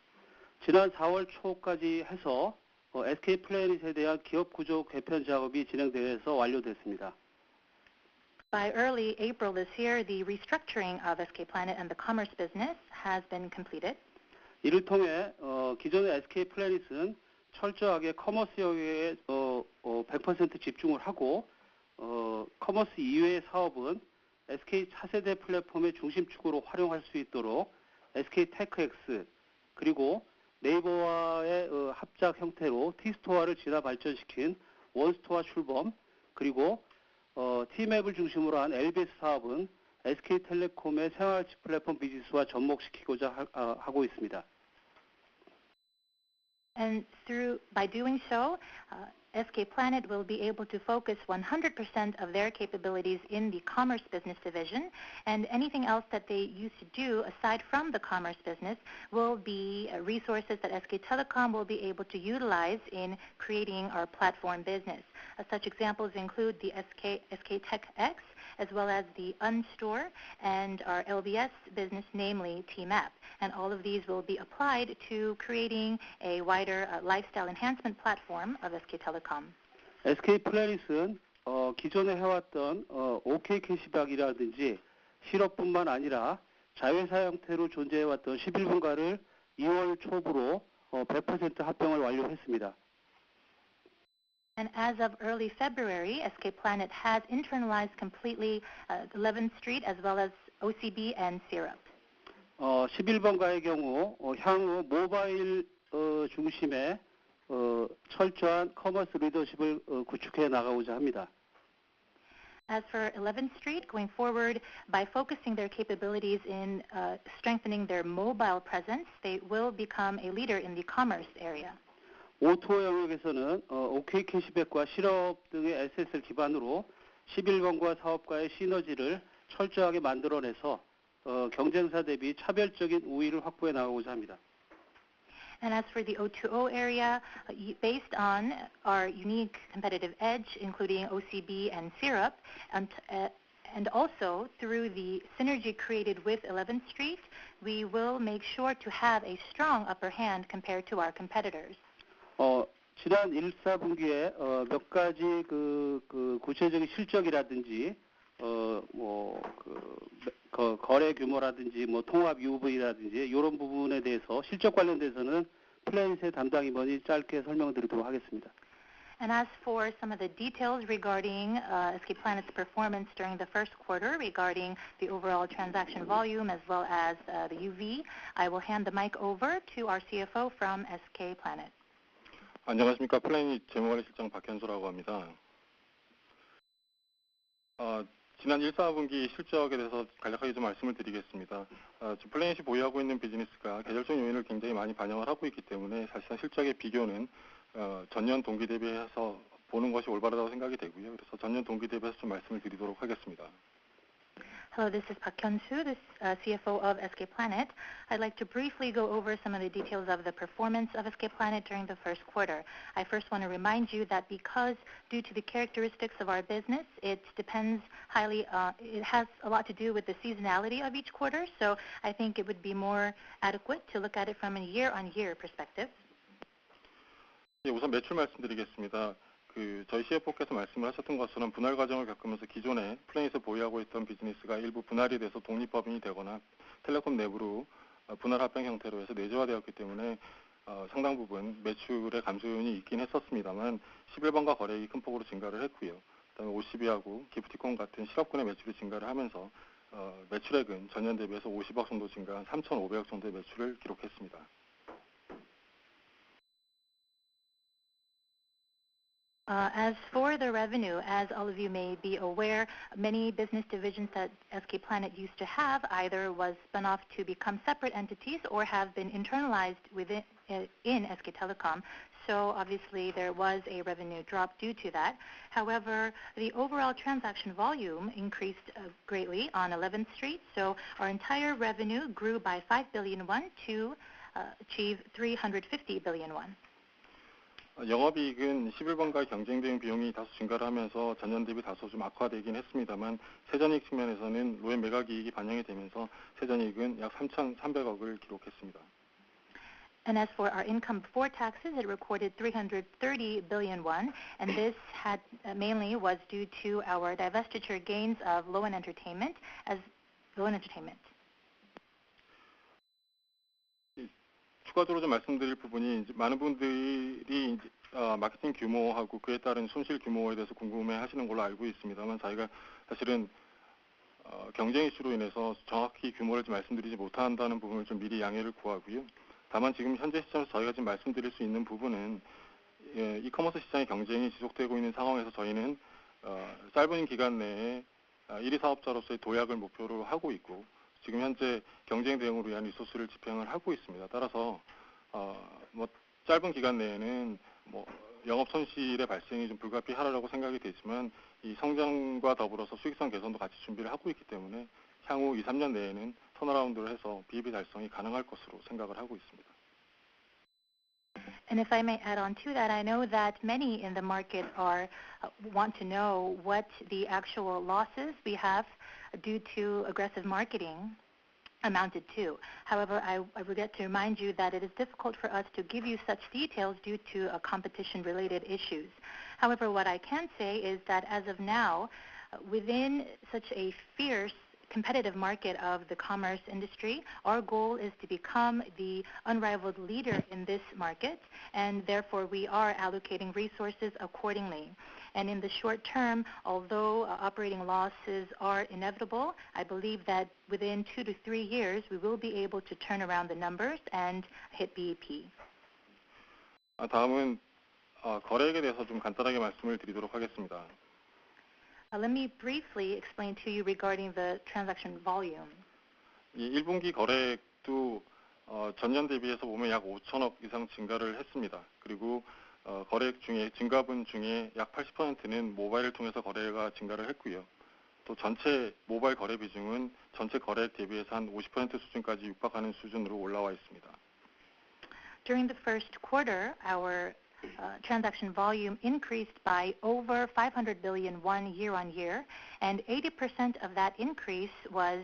지난 4월 초까지 해서 SK 플래닛에 대한 기업 구조 개편 작업이 진행되어서 완료됐습니다. By early April this year, the restructuring of SK Planet and the commerce business has been completed. 이를 통해 기존의 SK 플래닛은 철저하게 커머스 영역에 100% 집중을 하고 커머스 이외의 사업은 SK 차세대 플랫폼의 중심축으로 활용할 수 있도록 SK 테크X 그리고 네이버와의 합작 형태로 T스토어를 진화 발전시킨 원스토어 출범 그리고 T맵을 중심으로 한 LBS 사업은 SK텔레콤의 생활치 플랫폼 비즈니스와 접목시키고자 하고 있습니다. And by doing so, SK Planet will be able to focus 100% of their capabilities in the commerce business division, and anything else that they used to do aside from the commerce business will be resources that SK Telecom will be able to utilize in creating our platform business. Such examples include the SK TechX, as well as the Unstore and our LBS business, namely Tmap. And all of these will be applied to creating a wider lifestyle enhancement platform of SK Telecom. SK 플래닛은 기존에 해왔던 OK 캐시백이라든지 실업뿐만 아니라 자회사 형태로 존재해왔던 11분가를 2월 초부로 100% 합병을 완료했습니다. And as of early February, SK Planet has internalized completely 11th Street as well as OCB and Syrup. 11번가의 경우 향후 모바일 중심의 철저한 커머스 리더십을 구축해 나가고자 합니다. As for 11th Street, going forward, by focusing their capabilities in strengthening their mobile presence, they will become a leader in the commerce area. O2O 영역에서는 OK 캐시백과 실업 등의 에셋을 기반으로 11번과 사업과의 시너지를 철저하게 만들어내서 경쟁사 대비 차별적인 우위를 확보해 나가고자 합니다. And as for the O2O area, based on our unique competitive edge, including OCB and Syrup, and also through the synergy created with 11th Street, we will make sure to have a strong upper hand compared to our competitors. 지난 1사분기에 몇 가지 구체적인 실적이라든지 거래 규모라든지 통합 UV라든지 이런 부분에 대해서 실적 관련돼서는 플래닛의 담당 임원이 짧게 설명드리도록 하겠습니다. And as for some of the details regarding SK Planet's performance during the first quarter regarding the overall transaction volume as well as the UV, I will hand the mic over to our CFO from SK Planet. 안녕하십니까. 플래닛 재무관리실장 박현수라고 합니다. 지난 1사분기 실적에 대해서 간략하게 좀 말씀을 드리겠습니다. 플래닛이 보유하고 있는 비즈니스가 계절적 요인을 굉장히 많이 반영을 하고 있기 때문에 사실상 실적의 비교는 전년 동기 대비해서 보는 것이 올바르다고 생각이 되고요. 그래서 전년 동기 대비해서 좀 말씀을 드리도록 하겠습니다. Hello, this is Park Hyun-soo, the CFO of SK Planet. I'd like to briefly go over some of the details of the performance of SK Planet during the first quarter. I first want to remind you that because due to the characteristics of our business, it depends highly, it has a lot to do with the seasonality of each quarter, so I think it would be more adequate to look at it from a year-on-year perspective. 예, 우선 매출 말씀드리겠습니다. 저희 CFO께서 말씀을 하셨던 것처럼 분할 과정을 겪으면서 기존에 플래닛을 보유하고 있던 비즈니스가 일부 분할이 돼서 독립법인이 되거나 텔레콤 내부로 분할 합병 형태로 해서 내재화되었기 때문에 상당 부분 매출의 감소 요인이 있긴 했었습니다만 11번가 거래액이 큰 폭으로 증가를 했고요. 그다음에 OCB하고 기프티콘 같은 실업군의 매출이 증가를 하면서 매출액은 전년 대비해서 50억 정도 증가한 3,500억 정도의 매출을 기록했습니다. As for the revenue, as all of you may be aware, many business divisions that SK Planet used to have either was spun off to become separate entities or have been internalized within in SK Telecom. So obviously there was a revenue drop due to that. However, the overall transaction volume increased greatly on 11th Street. So our entire revenue grew by 5 billion won to achieve 350 billion won. 영업이익은 11번가 경쟁 대응 비용이 다소 증가를 하면서 전년 대비 다소 좀 악화되긴 했습니다만 세전이익 측면에서는 로엔 매각 이익이 반영이 되면서 세전이익은 약 3,300억을 기록했습니다. And as for our income before taxes, it recorded 330 billion won, and this had mainly was due to our divestiture gains of Loewen Entertainment as Loewen Entertainment. 추가적으로 좀 말씀드릴 부분이 많은 분들이 마케팅 규모하고 그에 따른 손실 규모에 대해서 궁금해하시는 걸로 알고 있습니다만 저희가 사실은 경쟁 이슈로 인해서 정확히 규모를 좀 말씀드리지 못한다는 부분을 좀 미리 양해를 구하고요. 다만 지금 현재 시점에서 저희가 지금 말씀드릴 수 있는 부분은 이커머스 시장의 경쟁이 지속되고 있는 상황에서 저희는 짧은 기간 내에 1위 사업자로서의 도약을 목표로 하고 있고 지금 현재 경쟁 대응으로 위한 리소스를 집행을 하고 있습니다. 따라서 짧은 기간 내에는 영업 손실의 발생이 좀 불가피하라고 생각이 되지만 이 성장과 더불어서 수익성 개선도 같이 준비를 하고 있기 때문에 향후 2, 3년 내에는 턴어라운드를 해서 BEP 달성이 가능할 것으로 생각을 하고 있습니다. And if I may add on to that, I know that many in the market want to know what the actual losses we have due to aggressive marketing amounted to. However, I forget to remind you that it is difficult for us to give you such details due to competition-related issues. However, what I can say is that as of now, within such a fierce competitive market of the commerce industry, our goal is to become the unrivaled leader in this market, and therefore we are allocating resources accordingly. And in the short term, although operating losses are inevitable, I believe that within 2 to 3 years, we will be able to turn around the numbers and hit BEP. 다음은 거래액에 대해서 좀 간단하게 말씀을 드리도록 하겠습니다. Let me briefly explain to you regarding the transaction volume. 이 1분기 거래액도 전년 대비해서 보면 약 5천억 이상 증가를 했습니다. 그리고 거래액 중에 증가분 중에 약 80%는 모바일을 통해서 거래가 증가를 했고요. 또 전체 모바일 거래 비중은 전체 거래액 대비해서 한 50% 수준까지 육박하는 수준으로 올라와 있습니다. During the first quarter, our transaction volume increased by over 500 billion won year on year, and 80% of that increase was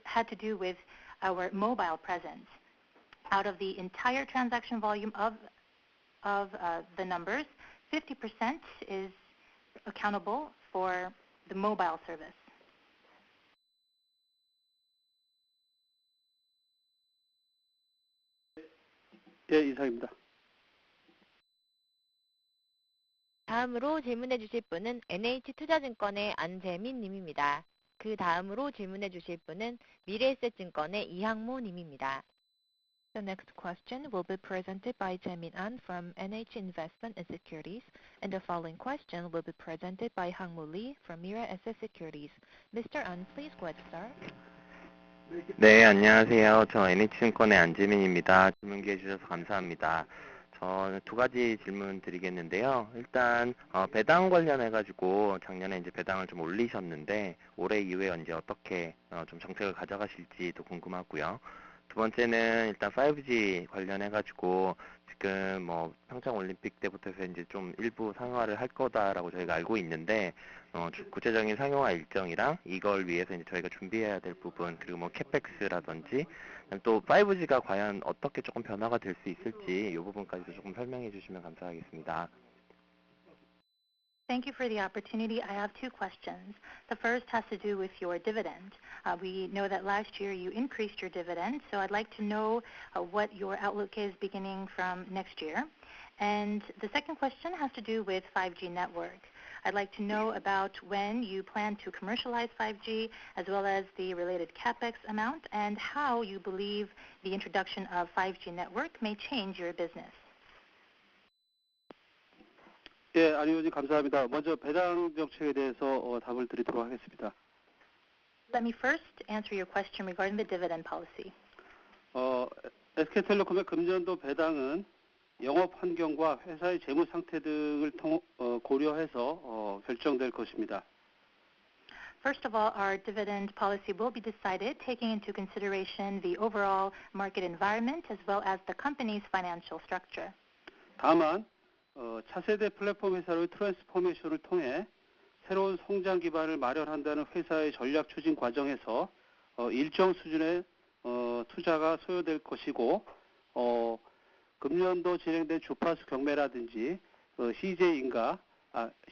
had to do with our mobile presence. Out of the entire transaction volume of the numbers, 50% is accountable for the mobile service. 예, 이상입니다. 다음으로 질문해 주실 분은 NH투자증권의 안재민 님입니다. 그 다음으로 질문해 주실 분은 미래에셋증권의 이항모 님입니다. The next question will be presented by Jae-min An from NH Investment and Securities, and the following question will be presented by Hang-Moo Lee from Mirae Asset Securities. Mr. An, please go ahead, sir. 네, 안녕하세요. 저 NH증권의 안재민입니다. 질문 기회 주셔서 감사합니다. 저는 두 가지 질문 드리겠는데요. 일단 배당 관련해가지고 작년에 이제 배당을 좀 올리셨는데 올해 이후에 이제 어떻게 좀 정책을 가져가실지도 궁금하고요. 두 번째는 일단 5G 관련해가지고 지금 뭐 평창 올림픽 때부터 해서 이제 좀 일부 상용화를 할 거다라고 저희가 알고 있는데 구체적인 상용화 일정이랑 이걸 위해서 이제 저희가 준비해야 될 부분 그리고 뭐 캐펙스라든지 또 5G가 과연 어떻게 조금 변화가 될 수 있을지 이 부분까지도 조금 설명해 주시면 감사하겠습니다. Thank you for the opportunity. I have two questions. The first has to do with your dividend. We know that last year you increased your dividend, so I'd like to know what your outlook is beginning from next year. And the second question has to do with 5G network. I'd like to know about when you plan to commercialize 5G, as well as the related capex amount, and how you believe the introduction of 5G network may change your business. 예, 안 의원님 감사합니다. 먼저 배당 정책에 대해서 답을 드리도록 하겠습니다. Let me first answer your question regarding the dividend policy. SK텔레콤의 금년도 배당은 영업 환경과 회사의 재무 상태 등을 고려해서 결정될 것입니다. First of all, our dividend policy will be decided taking into consideration the overall market environment as well as the company's financial structure. 다만 차세대 플랫폼 회사로의 트랜스포메이션을 통해 새로운 성장 기반을 마련한다는 회사의 전략 추진 과정에서 일정 수준의 투자가 소요될 것이고 금년도 진행된 주파수 경매라든지 CJ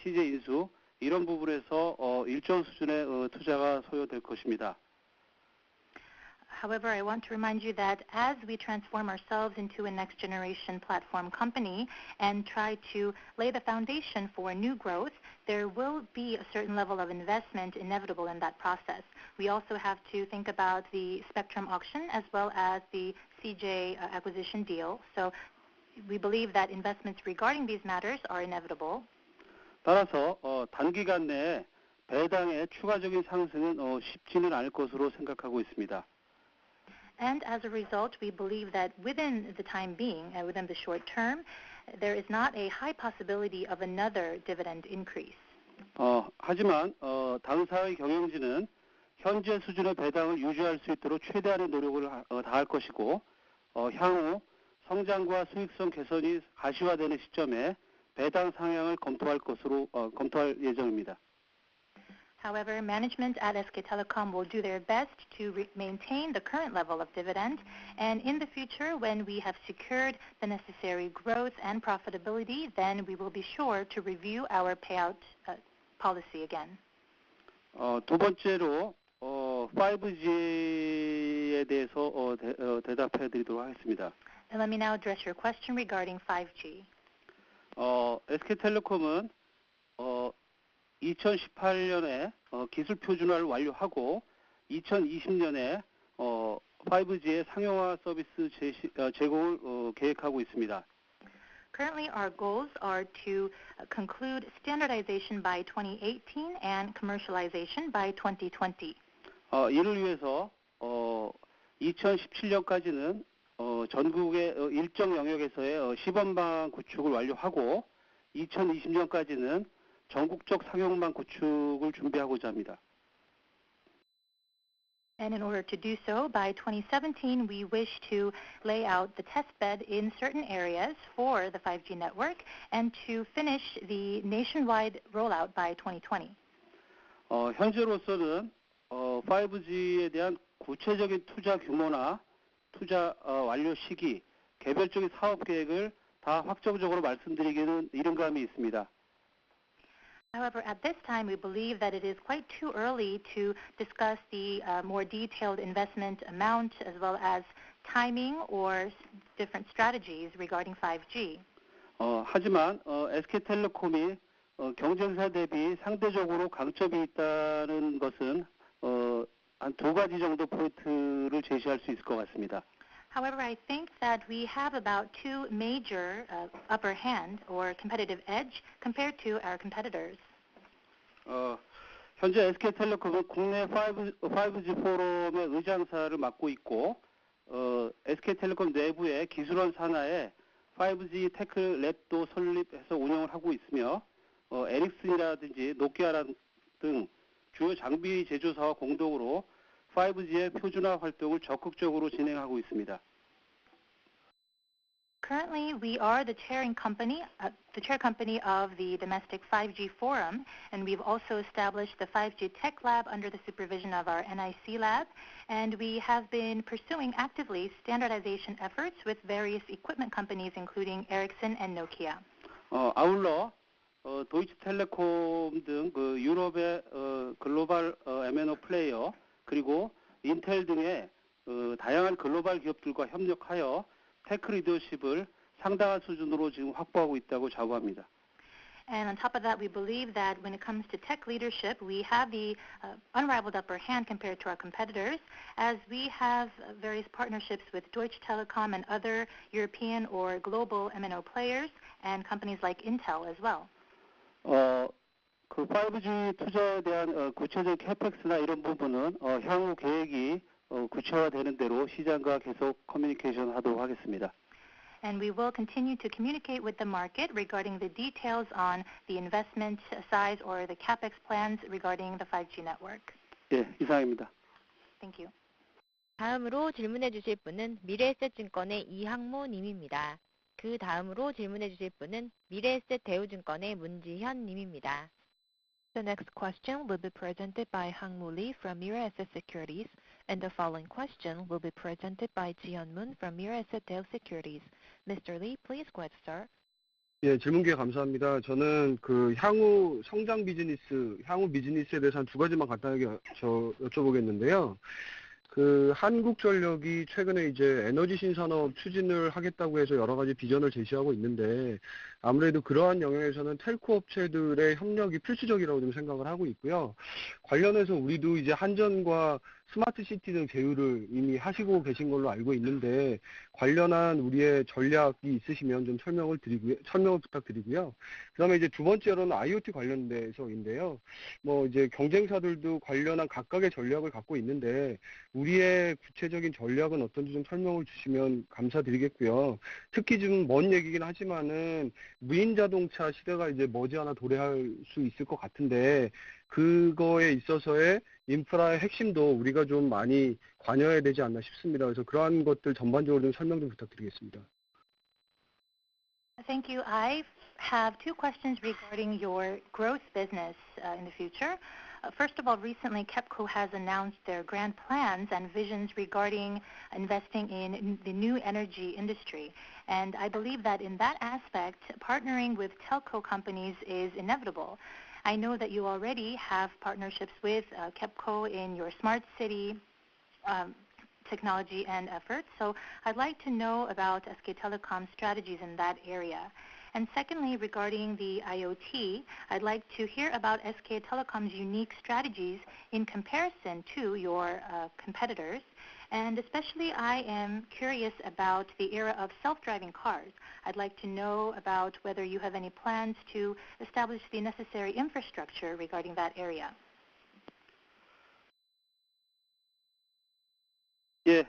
인수 이런 부분에서 일정 수준의 투자가 소요될 것입니다. However, I want to remind you that as we transform ourselves into a next-generation platform company and try to lay the foundation for new growth, there will be a certain level of investment inevitable in that process. We also have to think about the spectrum auction as well as the CJ acquisition deal. So we believe that investments regarding these matters are inevitable. 따라서 단기간 내에 배당의 추가적인 상승은 쉽지는 않을 것으로 생각하고 있습니다. And as a result, we believe that within the time being, within the short term, there is not a high possibility of another dividend increase. 하지만 당사의 경영진은 현재 수준의 배당을 유지할 수 있도록 최대한의 노력을 다할 것이고 향후 성장과 수익성 개선이 가시화되는 시점에 배당 상향을 검토할 예정입니다. However, management at SK Telecom will do their best to maintain the current level of dividend, and in the future, when we have secured the necessary growth and profitability, then we will be sure to review our payout policy again. 두 번째로 5G에 대해서 대답해 드리도록 하겠습니다. And let me now address your question regarding 5G. SK텔레콤은 2018년에 기술 표준화를 완료하고 2020년에 5G의 상용화 서비스 제공을 계획하고 있습니다. Currently, our goals are to conclude standardization by 2018 and commercialization by 2020. 이를 위해서 2017년까지는 전국의 일정 영역에서의 시범방 구축을 완료하고 2020년까지는 전국적 상용망 구축을 준비하고자 합니다. And in order to do so, by 2017, we wish to lay out the test bed in certain areas for the 5G network and to finish the nationwide rollout by 2020. 현재로서는 5G에 대한 구체적인 투자 규모나 투자 완료 시기, 개별적인 사업 계획을 다 확정적으로 말씀드리기는 이른 감이 있습니다. However, at this time, we believe that it is quite too early to discuss the more detailed investment amount as well as timing or different strategies regarding 5G. 하지만 SK텔레콤이 경쟁사 대비 상대적으로 강점이 있다는 것은 한 두 가지 정도 포인트를 제시할 수 있을 것 같습니다. However, I think that we have about two major upper hand or competitive edge compared to our competitors. 현재 SK텔레콤은 국내 5G 포럼의 의장사를 맡고 있고 SK텔레콤 내부의 기술원 산하에 5G 테크 랩도 설립해서 운영을 하고 있으며 에릭슨이라든지 노키아 등 주요 장비 제조사와 공동으로 5G의 표준화 활동을 적극적으로 진행하고 있습니다. Currently, we are the chair company of the domestic 5G forum, and we've also established the 5G Tech Lab under the supervision of our NIC lab, and we have been pursuing actively standardization efforts with various equipment companies, including Ericsson and Nokia. 아울러 도이치텔레콤 등 그 유럽의 글로벌 MNO 플레이어 그리고 인텔 등의 다양한 글로벌 기업들과 협력하여 테크 리더십을 상당한 수준으로 지금 확보하고 있다고 자부합니다. And on top of that, we believe that when it comes to tech leadership, we have the unrivaled upper hand compared to our competitors, as we have various partnerships with Deutsche Telekom and other European or global MNO players and companies like Intel as well. 그 5G 투자에 대한 구체적 캐펙스나 이런 부분은 향후 계획이 구체화되는 대로 시장과 계속 커뮤니케이션 하도록 하겠습니다. And we will continue to communicate with the market regarding the details on the investment size or the capex plans regarding the 5G network. 예, 이상입니다. Thank you. 다음으로 질문해 주실 분은 미래에셋증권의 이항모 님입니다. 그 다음으로 질문해 주실 분은 미래에셋 대우증권의 문지현 님입니다. The next question will be presented by Hang-Moo Lee from Mirae Asset Securities, and the following question will be presented by Ji-Hyun Moon from Mirae Asset Daewoo Securities. Mr. Lee, please go ahead, sir. 예, 질문 기회 감사합니다. 저는 그 향후 성장 비즈니스, 향후 비즈니스에 대해서 한 두 가지만 간단하게 여쭤보겠는데요. 그 한국전력이 최근에 이제 에너지 신산업 추진을 하겠다고 해서 여러 가지 비전을 제시하고 있는데 아무래도 그러한 영역에서는 텔코 업체들의 협력이 필수적이라고 좀 생각을 하고 있고요. 관련해서 우리도 이제 한전과 스마트 시티 등 제휴를 이미 하시고 계신 걸로 알고 있는데 관련한 우리의 전략이 있으시면 좀 설명을 부탁드리고요. 그다음에 이제 두 번째로는 IoT 관련돼서인데요. 뭐 이제 경쟁사들도 관련한 각각의 전략을 갖고 있는데 우리의 구체적인 전략은 어떤지 좀 설명을 주시면 감사드리겠고요. 특히 좀 먼 얘기긴 하지만은 무인 자동차 시대가 이제 머지않아 도래할 수 있을 것 같은데 그거에 있어서의 인프라의 핵심도 우리가 좀 많이 관여해야 되지 않나 싶습니다. 그래서 그러한 것들 전반적으로 좀 설명 좀 부탁드리겠습니다. Thank you. I have two questions regarding your growth business in the future. First of all, recently KEPCO has announced their grand plans and visions regarding investing in the new energy industry. And I believe that in that aspect, partnering with telco companies is inevitable. I know that you already have partnerships with KEPCO in your smart city technology and efforts. So I'd like to know about SK Telecom's strategies in that area. And secondly, regarding the IoT, I'd like to hear about SK Telecom's unique strategies in comparison to your competitors. And especially I am curious about the era of self-driving cars. I'd like to know about whether you have any plans to establish the necessary infrastructure regarding that area. 예,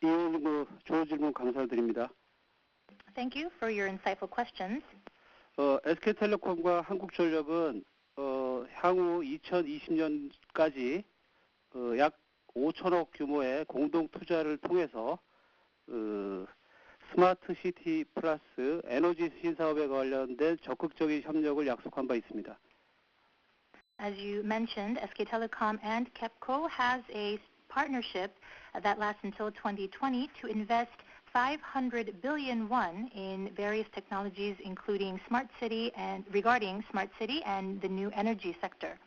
이원 좋은 질문 감사드립니다. Thank you for your insightful questions. SK텔레콤과 한국전력은 향후 2020년까지 약 5천억 규모의 공동 투자를 통해서 스마트 시티 플러스 에너지 신사업에 관련된 적극적인 협력을 약속한 바 있습니다. As you mentioned, SK Telecom and KEPCO has a partnership that lasts until 2020 to invest 500 billion won in various technologies, including smart city and regarding smart city and the new energy sector.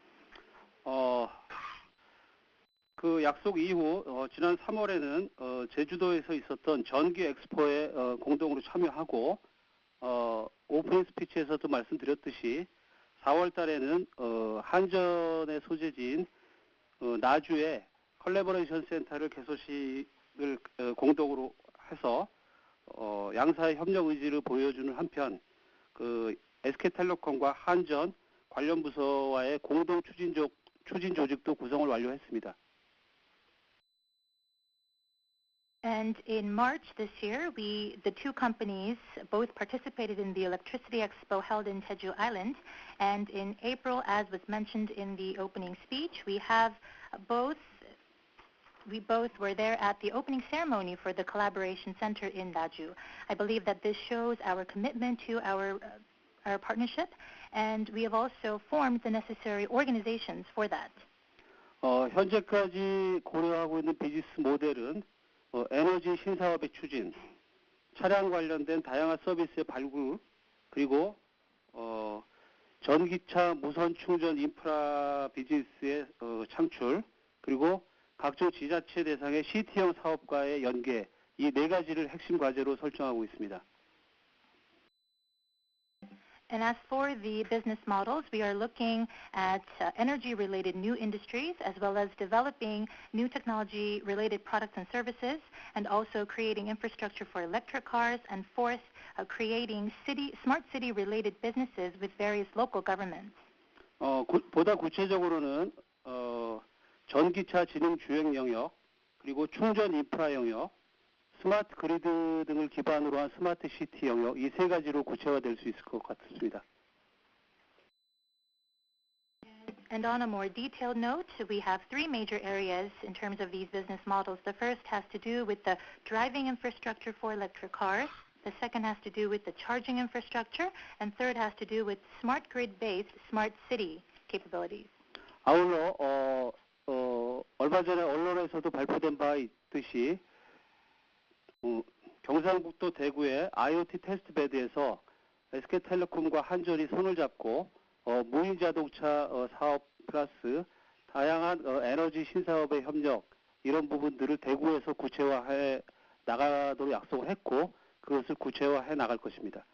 그 약속 이후 지난 3월에는 제주도에서 있었던 전기 엑스포에 공동으로 참여하고 오프닝 스피치에서도 말씀드렸듯이 4월 달에는 한전의 소재지인 나주에 컬래버레이션 센터를 개소식을 공동으로 해서 양사의 협력 의지를 보여주는 한편 그 SK텔레콤과 한전 관련 부서와의 공동 추진 조직도 구성을 완료했습니다. And in March this year, the two companies both participated in the Electricity Expo held in Jeju Island. And in April, as was mentioned in the opening speech, we both were there at the opening ceremony for the Collaboration Center in Naju. I believe that this shows our commitment to our partnership, and we have also formed the necessary organizations for that. 현재까지 고려하고 있는 비즈니스 모델은 에너지 신사업의 추진, 차량 관련된 다양한 서비스의 발굴, 그리고 전기차 무선 충전 인프라 비즈니스의 창출, 그리고 각종 지자체 대상의 시티형 사업과의 연계, 이 네 가지를 핵심 과제로 설정하고 있습니다. And as for the business models, we are looking at energy-related new industries, as well as developing new technology-related products and services, and also creating infrastructure for electric cars, and fourth, creating smart city-related businesses with various local governments. 보다 구체적으로는 전기차 지능 주행 영역, 그리고 충전 인프라 영역, 스마트 그리드 등을 기반으로 한 스마트 시티 영역, 이 세 가지로 구체화될 수 있을 것 같습니다. And on a more detailed note, we have three major areas in terms of these business models. The first has to do with the driving infrastructure for electric cars. The second has to do with the charging infrastructure. And third has to do with smart grid-based smart city capabilities. 아울러 얼마 전에 언론에서도 발표된 바 있듯이 경상북도 대구의 IoT 테스트 베드에서 SK텔레콤과 한전이 손을 잡고 무인 자동차 사업 플러스 다양한 에너지 신사업의 협력, 이런 부분들을 대구에서 구체화해 나가도록 약속을 했고 그것을 구체화해 나갈 것입니다.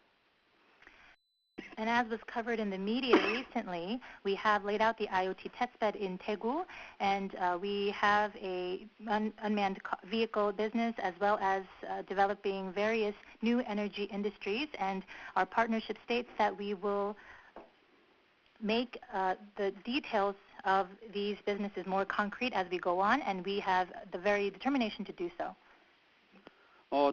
And as was covered in the media recently, we have laid out the IoT testbed in Daegu, and we have a unmanned vehicle business as well as developing various new energy industries. And our partnership states that we will make the details of these businesses more concrete as we go on, and we have the very determination to do so.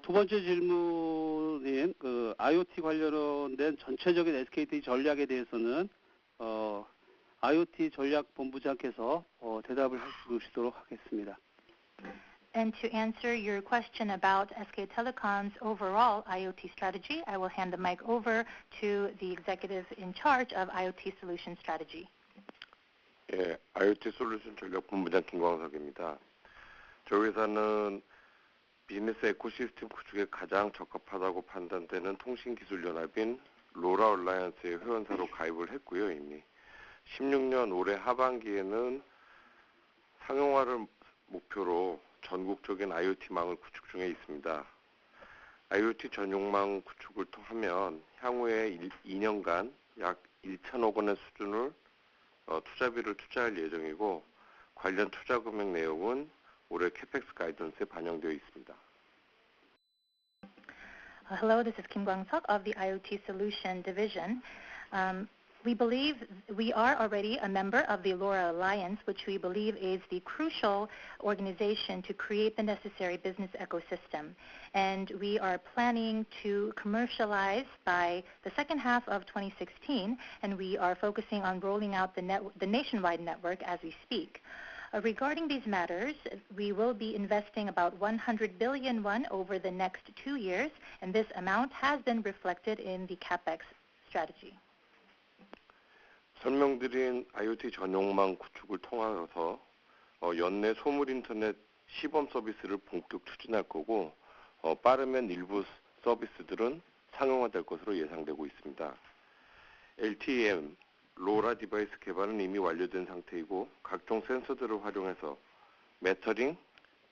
두 번째 질문인 IoT 관련된 전체적인 SKT 전략에 대해서는 IoT 전략 본부장께서 대답을 해주시도록 하겠습니다. And to answer your question about SK Telecom's overall IoT strategy, I will hand the mic over to the executive in charge of IoT Solution Strategy. 예, IoT 솔루션 전략 본부장 김광석입니다. 저희 회사는 비즈니스 에코시스템 구축에 가장 적합하다고 판단되는 통신기술연합인 로라 얼라이언스의 회원사로 가입을 했고요, 이미. 16년 올해 하반기에는 상용화를 목표로 전국적인 IoT망을 구축 중에 있습니다. IoT 전용망 구축을 통하면 향후에 2년간 약 1천억 원의 수준을 투자비를 투자할 예정이고 관련 투자 금액 내역은 올해 캐펙스 가이던스에 반영되어 있습니다. Hello, this is Kim Kwang-seok of the IoT Solution Division. We believe we are already a member of the LoRa Alliance, which we believe is the crucial organization to create the necessary business ecosystem. And we are planning to commercialize by the second half of 2016, and we are focusing on rolling out the nationwide network as we speak. Regarding these matters, we will be investing about 100 billion won over the next 2 years, and this amount has been reflected in the CapEx strategy. 설명드린 IoT 전용망 구축을 통하여서 연내 소물 인터넷 시범 서비스를 본격 추진할 거고 빠르면 일부 서비스들은 상용화될 것으로 예상되고 있습니다. LTE-M, 로라 디바이스 개발은 이미 완료된 상태이고 각종 센서들을 활용해서 메터링,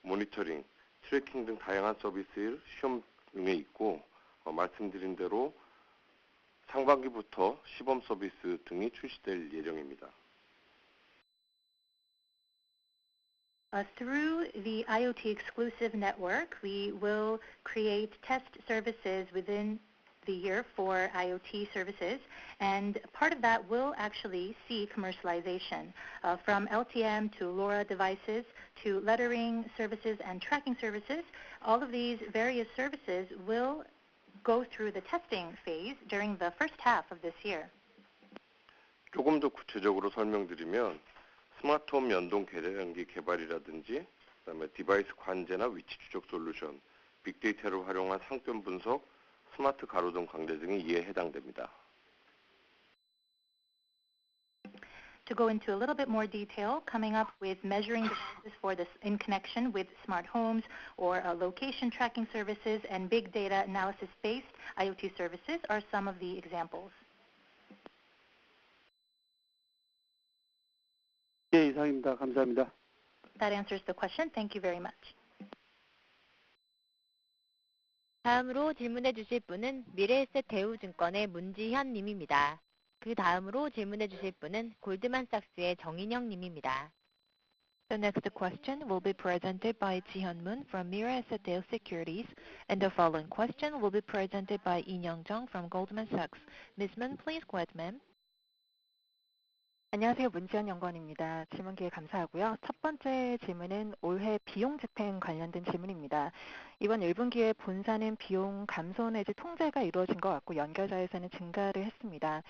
모니터링, 트래킹 등 다양한 서비스를 시험 중에 있고 말씀드린 대로 상반기부터 시범 서비스 등이 출시될 예정입니다. Through the IoT exclusive network, we will create test services within the year for IoT services, and part of that will actually see commercialization from LTM to LoRa devices to lettering services and tracking services. All of these various services will go through the testing phase during the first half of this year. 조금 더 구체적으로 설명드리면 스마트홈 연동 계량기 개발이라든지 그다음에 디바이스 관제나 위치 추적 솔루션, 빅데이터를 활용한 상권 분석, 스마트 가로등 광대 등이 이에 해당됩니다. To go into a little bit more detail, coming up with measuring devices for this in connection with smart homes or location tracking services and big data analysis-based IoT services are some of the examples. 예, 이상입니다. 감사합니다. That answers the question. Thank you very much. 다음으로 질문해 주실 분은 미래에셋 대우증권의 문지현 님입니다. 그 다음으로 질문해 주실 분은 골드만삭스의 정인영 님입니다. The next question will be presented by Ji-hyun Moon from Mirae Asset Daewoo Securities, and the following question will be presented by In-young Jung from Goldman Sachs. Ms. Moon, please go ahead, ma'am. 안녕하세요. 문지연 연구원입니다. 질문 기회 감사하고요. 첫 번째 질문은 올해 비용 집행 관련된 질문입니다. 이번 1분기에 본사는 비용 감소 내지 통제가 이루어진 것 같고 연결자회사는 증가를 했습니다.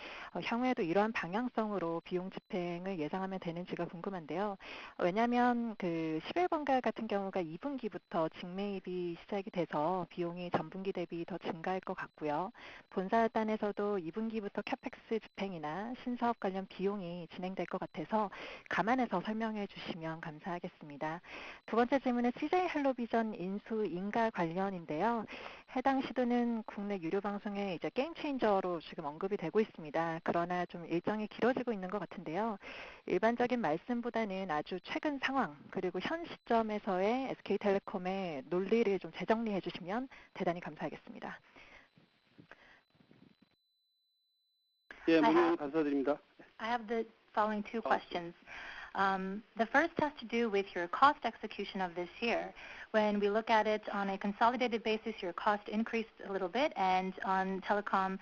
향후에도 이러한 방향성으로 비용 집행을 예상하면 되는지가 궁금한데요. 왜냐하면 그 11번가 같은 경우가 2분기부터 직매입이 시작이 돼서 비용이 전분기 대비 더 증가할 것 같고요. 본사 단에서도 2분기부터 캐펙스 집행이나 신사업 관련 비용이 진행될 것 같아서 감안해서 설명해 주시면 감사하겠습니다. 두 번째 질문은 CJ 헬로비전 인수 인가 관련인데요. 해당 시도는 국내 유료 방송의 이제 게임 체인저로 지금 언급이 되고 있습니다. 그러나 좀 일정이 길어지고 있는 것 같은데요. 일반적인 말씀보다는 아주 최근 상황 그리고 현 시점에서의 SK텔레콤의 논리를 좀 재정리해 주시면 대단히 감사하겠습니다. 예, 문의 감사드립니다. I have the following two questions. The first has to do with your cost execution of this year. When we look at it on a consolidated basis, your cost increased a little bit, and on telecom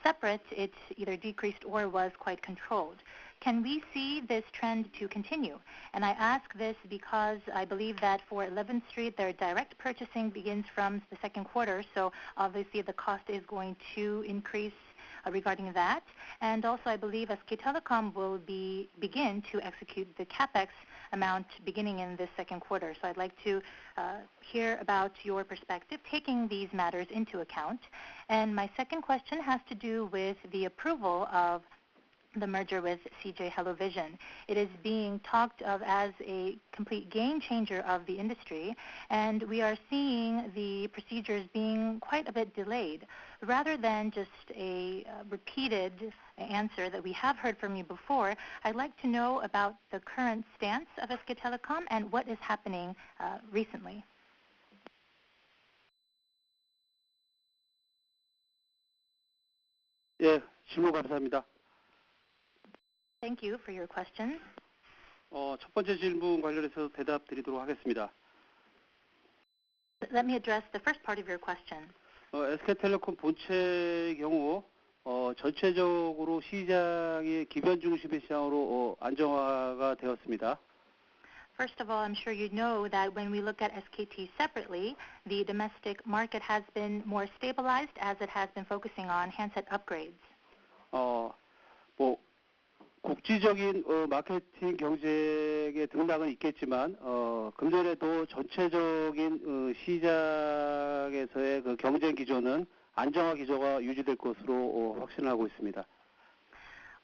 separate, it either decreased or was quite controlled. Can we see this trend to continue? And I ask this because I believe that for 11th Street, their direct purchasing begins from the second quarter, so obviously the cost is going to increase regarding that. And also I believe SK Telecom will begin to execute the CapEx amount beginning in this second quarter. So I'd like to hear about your perspective, taking these matters into account. And my second question has to do with the approval of the merger with CJ HelloVision. It is being talked of as a complete game changer of the industry, and we are seeing the procedures being quite a bit delayed. Rather than just a repeated answer that we have heard from you before, I'd like to know about the current stance of SK Telecom and what is happening recently. 예, 질문 감사합니다. Thank you for your questions. 첫 번째 질문 관련해서 대답 드리도록 하겠습니다. Let me address the first part of your question. SK텔레콤 본체의 경우 전체적으로 시장이 기변 중심의 시장으로 안정화가 되었습니다. First of all, I'm sure you know that when we look at SKT separately, the domestic market has been more stabilized as it has been focusing on handset upgrades. 뭐 국지적인 마케팅 경쟁의 등락은 있겠지만 금전에도 전체적인 시장에서의 그 경쟁 기조는 안정화 기조가 유지될 것으로 확신하고 있습니다.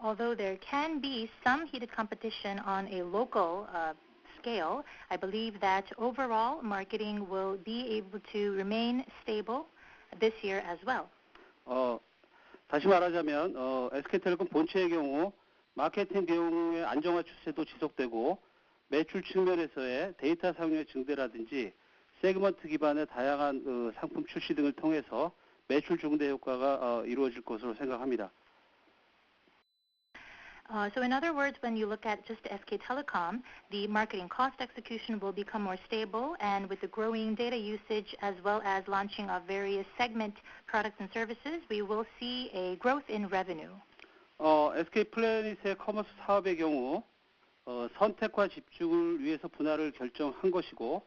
Although there can be some heated competition on a local scale, I believe that overall marketing will be able to remain stable this year as well. 다시 말하자면 SK텔레콤 본체의 경우 마케팅 비용의 안정화 추세도 지속되고 매출 측면에서의 데이터 사용量증대라든지 세그먼트 기반의 다양한 상품 출시 등을 통해서 매출 증대 효과가 이루어질 것으로 생각합니다. So in other words, when you look at just SK Telecom, the marketing cost execution will become more stable, and with the growing data usage as well as launching of various segment products and services, we will see a growth in revenue. SK 플래닛의 커머스 사업의 경우 선택과 집중을 위해서 분할을 결정한 것이고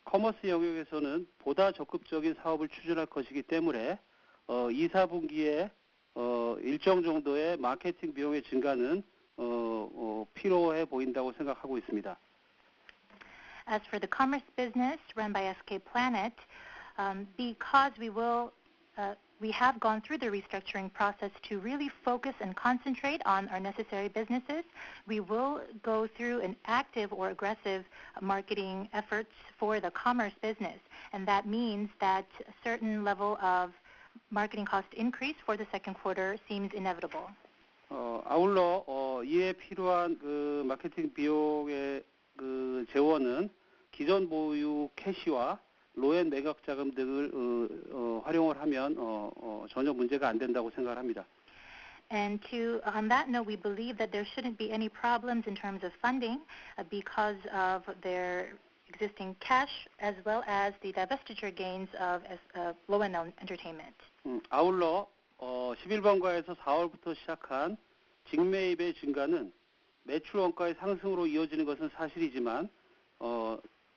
커머스 영역에서는 보다 적극적인 사업을 추진할 것이기 때문에 2, 4분기에 일정 정도의 마케팅 비용의 증가는 필요해 보인다고 생각하고 있습니다. As for the commerce business run by SK Planet, because we have gone through the restructuring process to really focus and concentrate on our necessary businesses, we will go through an active or aggressive marketing efforts for the commerce business, and that means that a certain level of marketing cost increase for the second quarter seems inevitable. 아울러 이에 필요한 그 마케팅 비용의 그 재원은 기존 보유 캐시와 로엔 매각 자금 등을 활용을 하면 전혀 문제가 안 된다고 생각을 합니다. And on that note, we believe that there shouldn't be any problems in terms of funding because of their existing cash as well as the divestiture gains of Lowen Entertainment. 아울러 11번가에서 4월부터 시작한 직매입의 증가는 매출 원가의 상승으로 이어지는 것은 사실이지만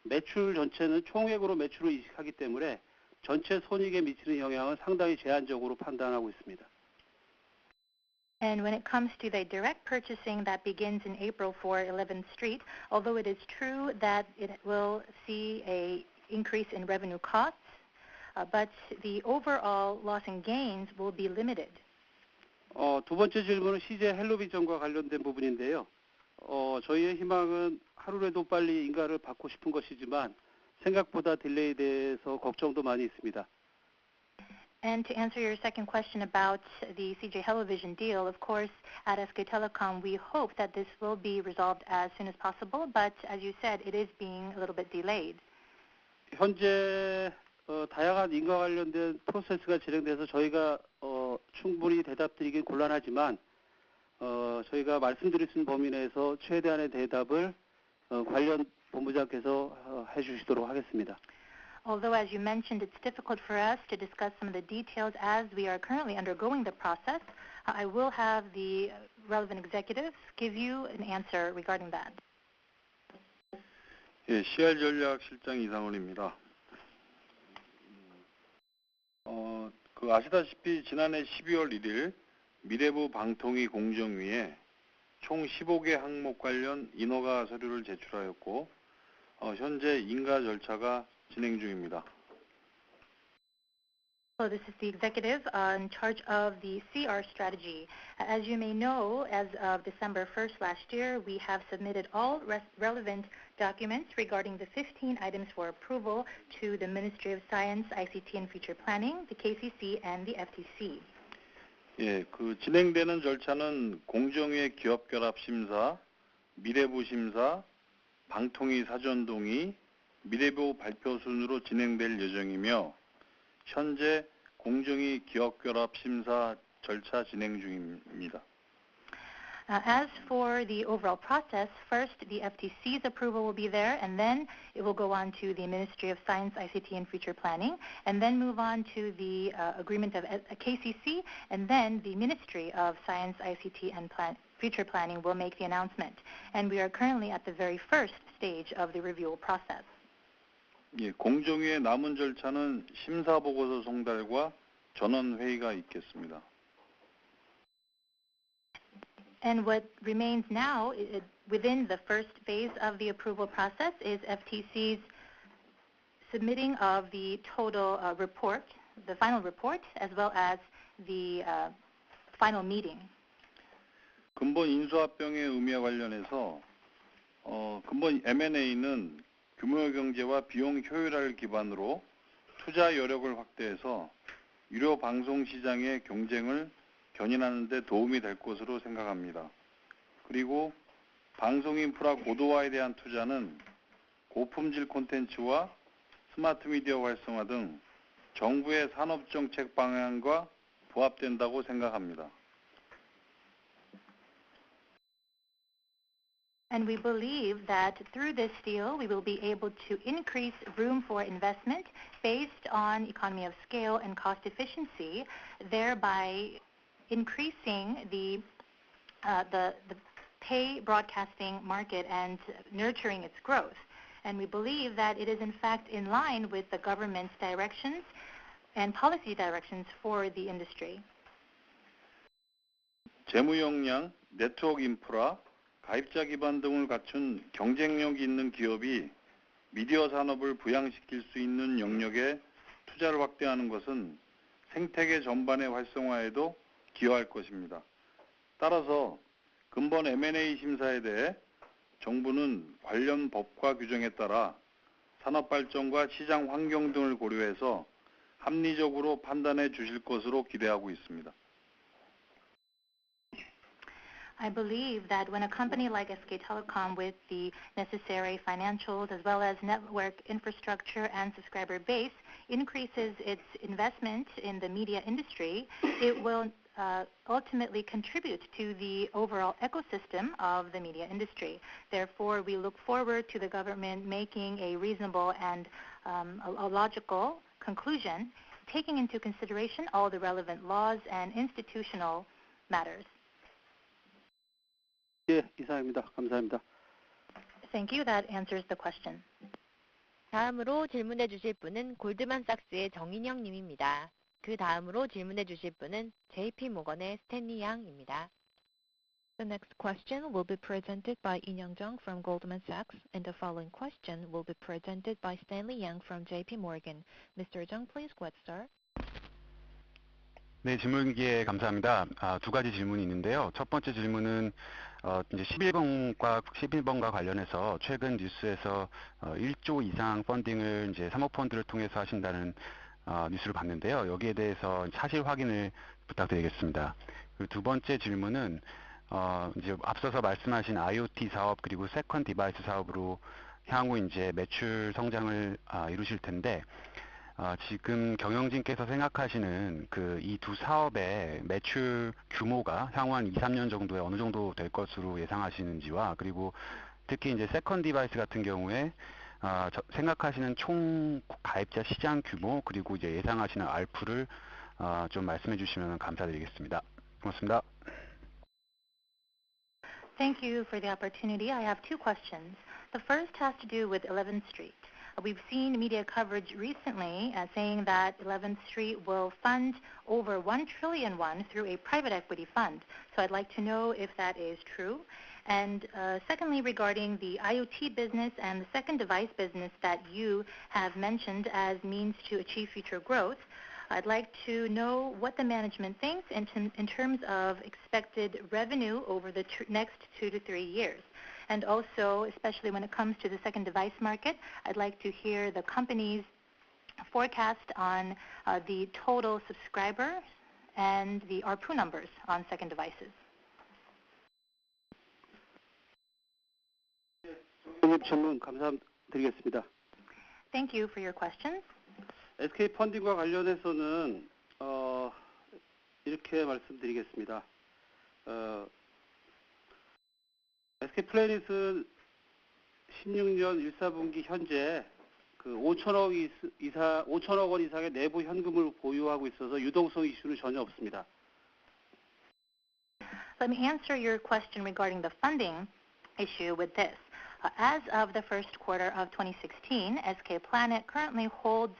매출 전체는 총액으로 매출을 이식하기 때문에 전체 손익에 미치는 영향은 상당히 제한적으로 판단하고 있습니다. And when it comes to the direct purchasing that begins in April for 11th Street, although it is true that it will see an increase in revenue costs, but the overall loss and gains will be limited. 두 번째 질문은 CJ 헬로비전과 관련된 부분인데요. 저희의 희망은 하루라도 빨리 인가를 받고 싶은 것이지만 생각보다 딜레이돼서 걱정도 많이 있습니다. And to answer your second question about the CJ Hellovision deal, of course, at SK Telecom, we hope that this will be resolved as soon as possible, but as you said, it is being a little bit delayed. 현재 다양한 인가 관련된 프로세스가 진행돼서 저희가 충분히 대답드리긴 곤란하지만 저희가 말씀드릴 수 있는 범위 내에서 최대한의 대답을 관련 본부장께서 해주시도록 하겠습니다. Although, as you mentioned, it's difficult for us to discuss some of the details as we are currently undergoing the process, I will have the relevant executives give you an answer regarding that. 예, CR 전략 실장 이상훈입니다. 아시다시피 지난해 12월 1일 미래부 방통위 공정위에 총 15개 항목 관련 인허가 서류를 제출하였고 현재 인가 절차가 진행 중입니다. So this is the executive in charge of the CR strategy. As you may know, as of December 1st last year, we have submitted all relevant documents regarding the 15 items for approval to the Ministry of Science, ICT and Future Planning, the KCC, and the FTC. 예, 그 진행되는 절차는 공정위의 기업결합 심사, 미래부 심사, 방통위 사전 동의, 미래부 발표 순으로 진행될 예정이며 현재 공정위 기업결합 심사 절차 진행 중입니다. As for the overall process, first the FTC's approval will be there, and then it will go on to the Ministry of Science, ICT, and Future Planning, and then move on to the agreement of KCC, and then the Ministry of Science, ICT, and Future Planning will make the announcement. And we are currently at the very first stage of the review process. 예, 공정위의 남은 절차는 심사보고서 송달과 전원회의가 있겠습니다. And what remains now within the first phase of the approval process is FTC's submitting of the total report, the final report, as well as the final meeting. 근본 인수합병의 의미와 관련해서 근본 M&A는 규모 경제와 비용 효율화를 기반으로 투자 여력을 확대해서 유료 방송 시장의 경쟁을 견인하는 데 도움이 될 것으로 생각합니다. 그리고 방송 인프라 고도화에 대한 투자는 고품질 콘텐츠와 스마트 미디어 활성화 등 정부의 산업 정책 방향과 부합된다고 생각합니다. And we believe that through this deal, we will be able to increase room for investment based on economy of scale and cost efficiency, thereby increasing the pay broadcasting market and nurturing its growth. And we believe that it is in fact in line with the government's directions and policy directions for the industry. 재무 역량, 네트워크 인프라, 가입자 기반 등을 갖춘 경쟁력이 있는 기업이 미디어 산업을 부양시킬 수 있는 영역에 투자를 확대하는 것은 생태계 전반의 활성화에도 기여할 것입니다. 따라서 근본 M&A 심사에 대해 정부는 관련 법과 규정에 따라 산업 발전과 시장 환경 등을 고려해서 합리적으로 판단해 주실 것으로 기대하고 있습니다. I believe that when a company like SK Telecom with the necessary financials as well as network infrastructure and subscriber base increases its investment in the media industry, it will ultimately contribute to the overall ecosystem of the media industry. Therefore, we look forward to the government making a reasonable and a logical conclusion, taking into consideration all the relevant laws and institutional matters. 예, 이상입니다. 감사합니다. Thank you. That answers the question. 다음으로 질문해 주실 분은 골드만삭스의 정인영 님입니다. 그 다음으로 질문해 주실 분은 JP 모건의 스탠리 양입니다. The next question will be presented by In Young Jung from Goldman Sachs, and the following question will be presented by Stanley Yang from JP Morgan. Mr. Jung, please go ahead, sir. 네, 질문 기회 감사합니다. 두 가지 질문이 있는데요. 첫 번째 질문은 이제 11번과 관련해서 최근 뉴스에서 1조 이상 펀딩을 이제 사모펀드를 통해서 하신다는 뉴스를 봤는데요. 여기에 대해서 사실 확인을 부탁드리겠습니다. 그리고 두 번째 질문은 이제 앞서서 말씀하신 IoT 사업 그리고 세컨 디바이스 사업으로 향후 이제 매출 성장을 이루실 텐데 지금 경영진께서 생각하시는 그 이 두 사업의 매출 규모가 향후 한 2, 3년 정도에 어느 정도 될 것으로 예상하시는지와 그리고 특히 이제 세컨 디바이스 같은 경우에 생각하시는 총 가입자 시장 규모 그리고 이제 예상하시는 ARPU를 좀 말씀해 주시면 감사드리겠습니다. 고맙습니다. Thank you for the opportunity. I have two questions. The first has to do with 11th Street. We've seen media coverage recently saying that 11th Street will fund over 1 trillion won through a private equity fund. So I'd like to know if that is true. And secondly, regarding the IoT business and the second device business that you have mentioned as means to achieve future growth, I'd like to know what the management thinks in terms of expected revenue over the next 2 to 3 years. And also, especially when it comes to the second device market, I'd like to hear the company's forecast on the total subscribers and the ARPU numbers on second devices. 질문 감사드리겠습니다. Thank you for your questions. SK 펀딩과 관련해서는 이렇게 말씀드리겠습니다. SK 플래닛은 16년 1사분기 현재 그 5천억 원 이상의 내부 현금을 보유하고 있어서 유동성 이슈는 전혀 없습니다. Let me answer your question regarding the funding issue with this. As of the first quarter of 2016, SK Planet currently holds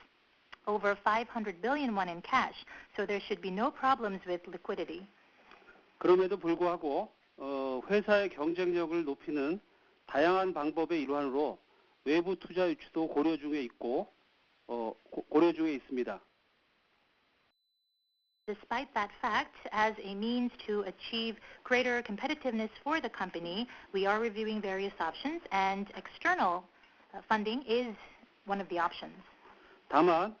over 500 billion won in cash, so there should be no problems with liquidity. 그럼에도 불구하고 회사의 경쟁력을 높이는 다양한 방법의 일환으로 외부 투자 유치도 고려 중에 있습니다. Despite that fact, as a means to achieve greater competitiveness for the company, we are reviewing various options, and external funding is one of the options. 다만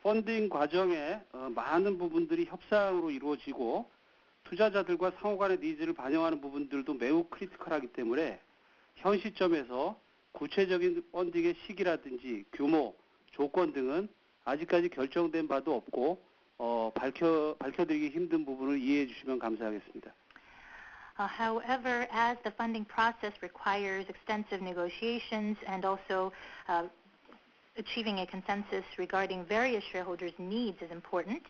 펀딩 과정에 많은 부분들이 협상으로 이루어지고 투자자들과 상호 간의 니즈를 반영하는 부분들도 매우 크리티컬하기 때문에 현 시점에서 구체적인 펀딩의 시기라든지 규모, 조건 등은 아직까지 결정된 바도 없고 밝혀드리기 힘든 부분을 이해해 주시면 감사하겠습니다. However, as the funding process requires extensive negotiations and also achieving a consensus regarding various shareholders' needs is important,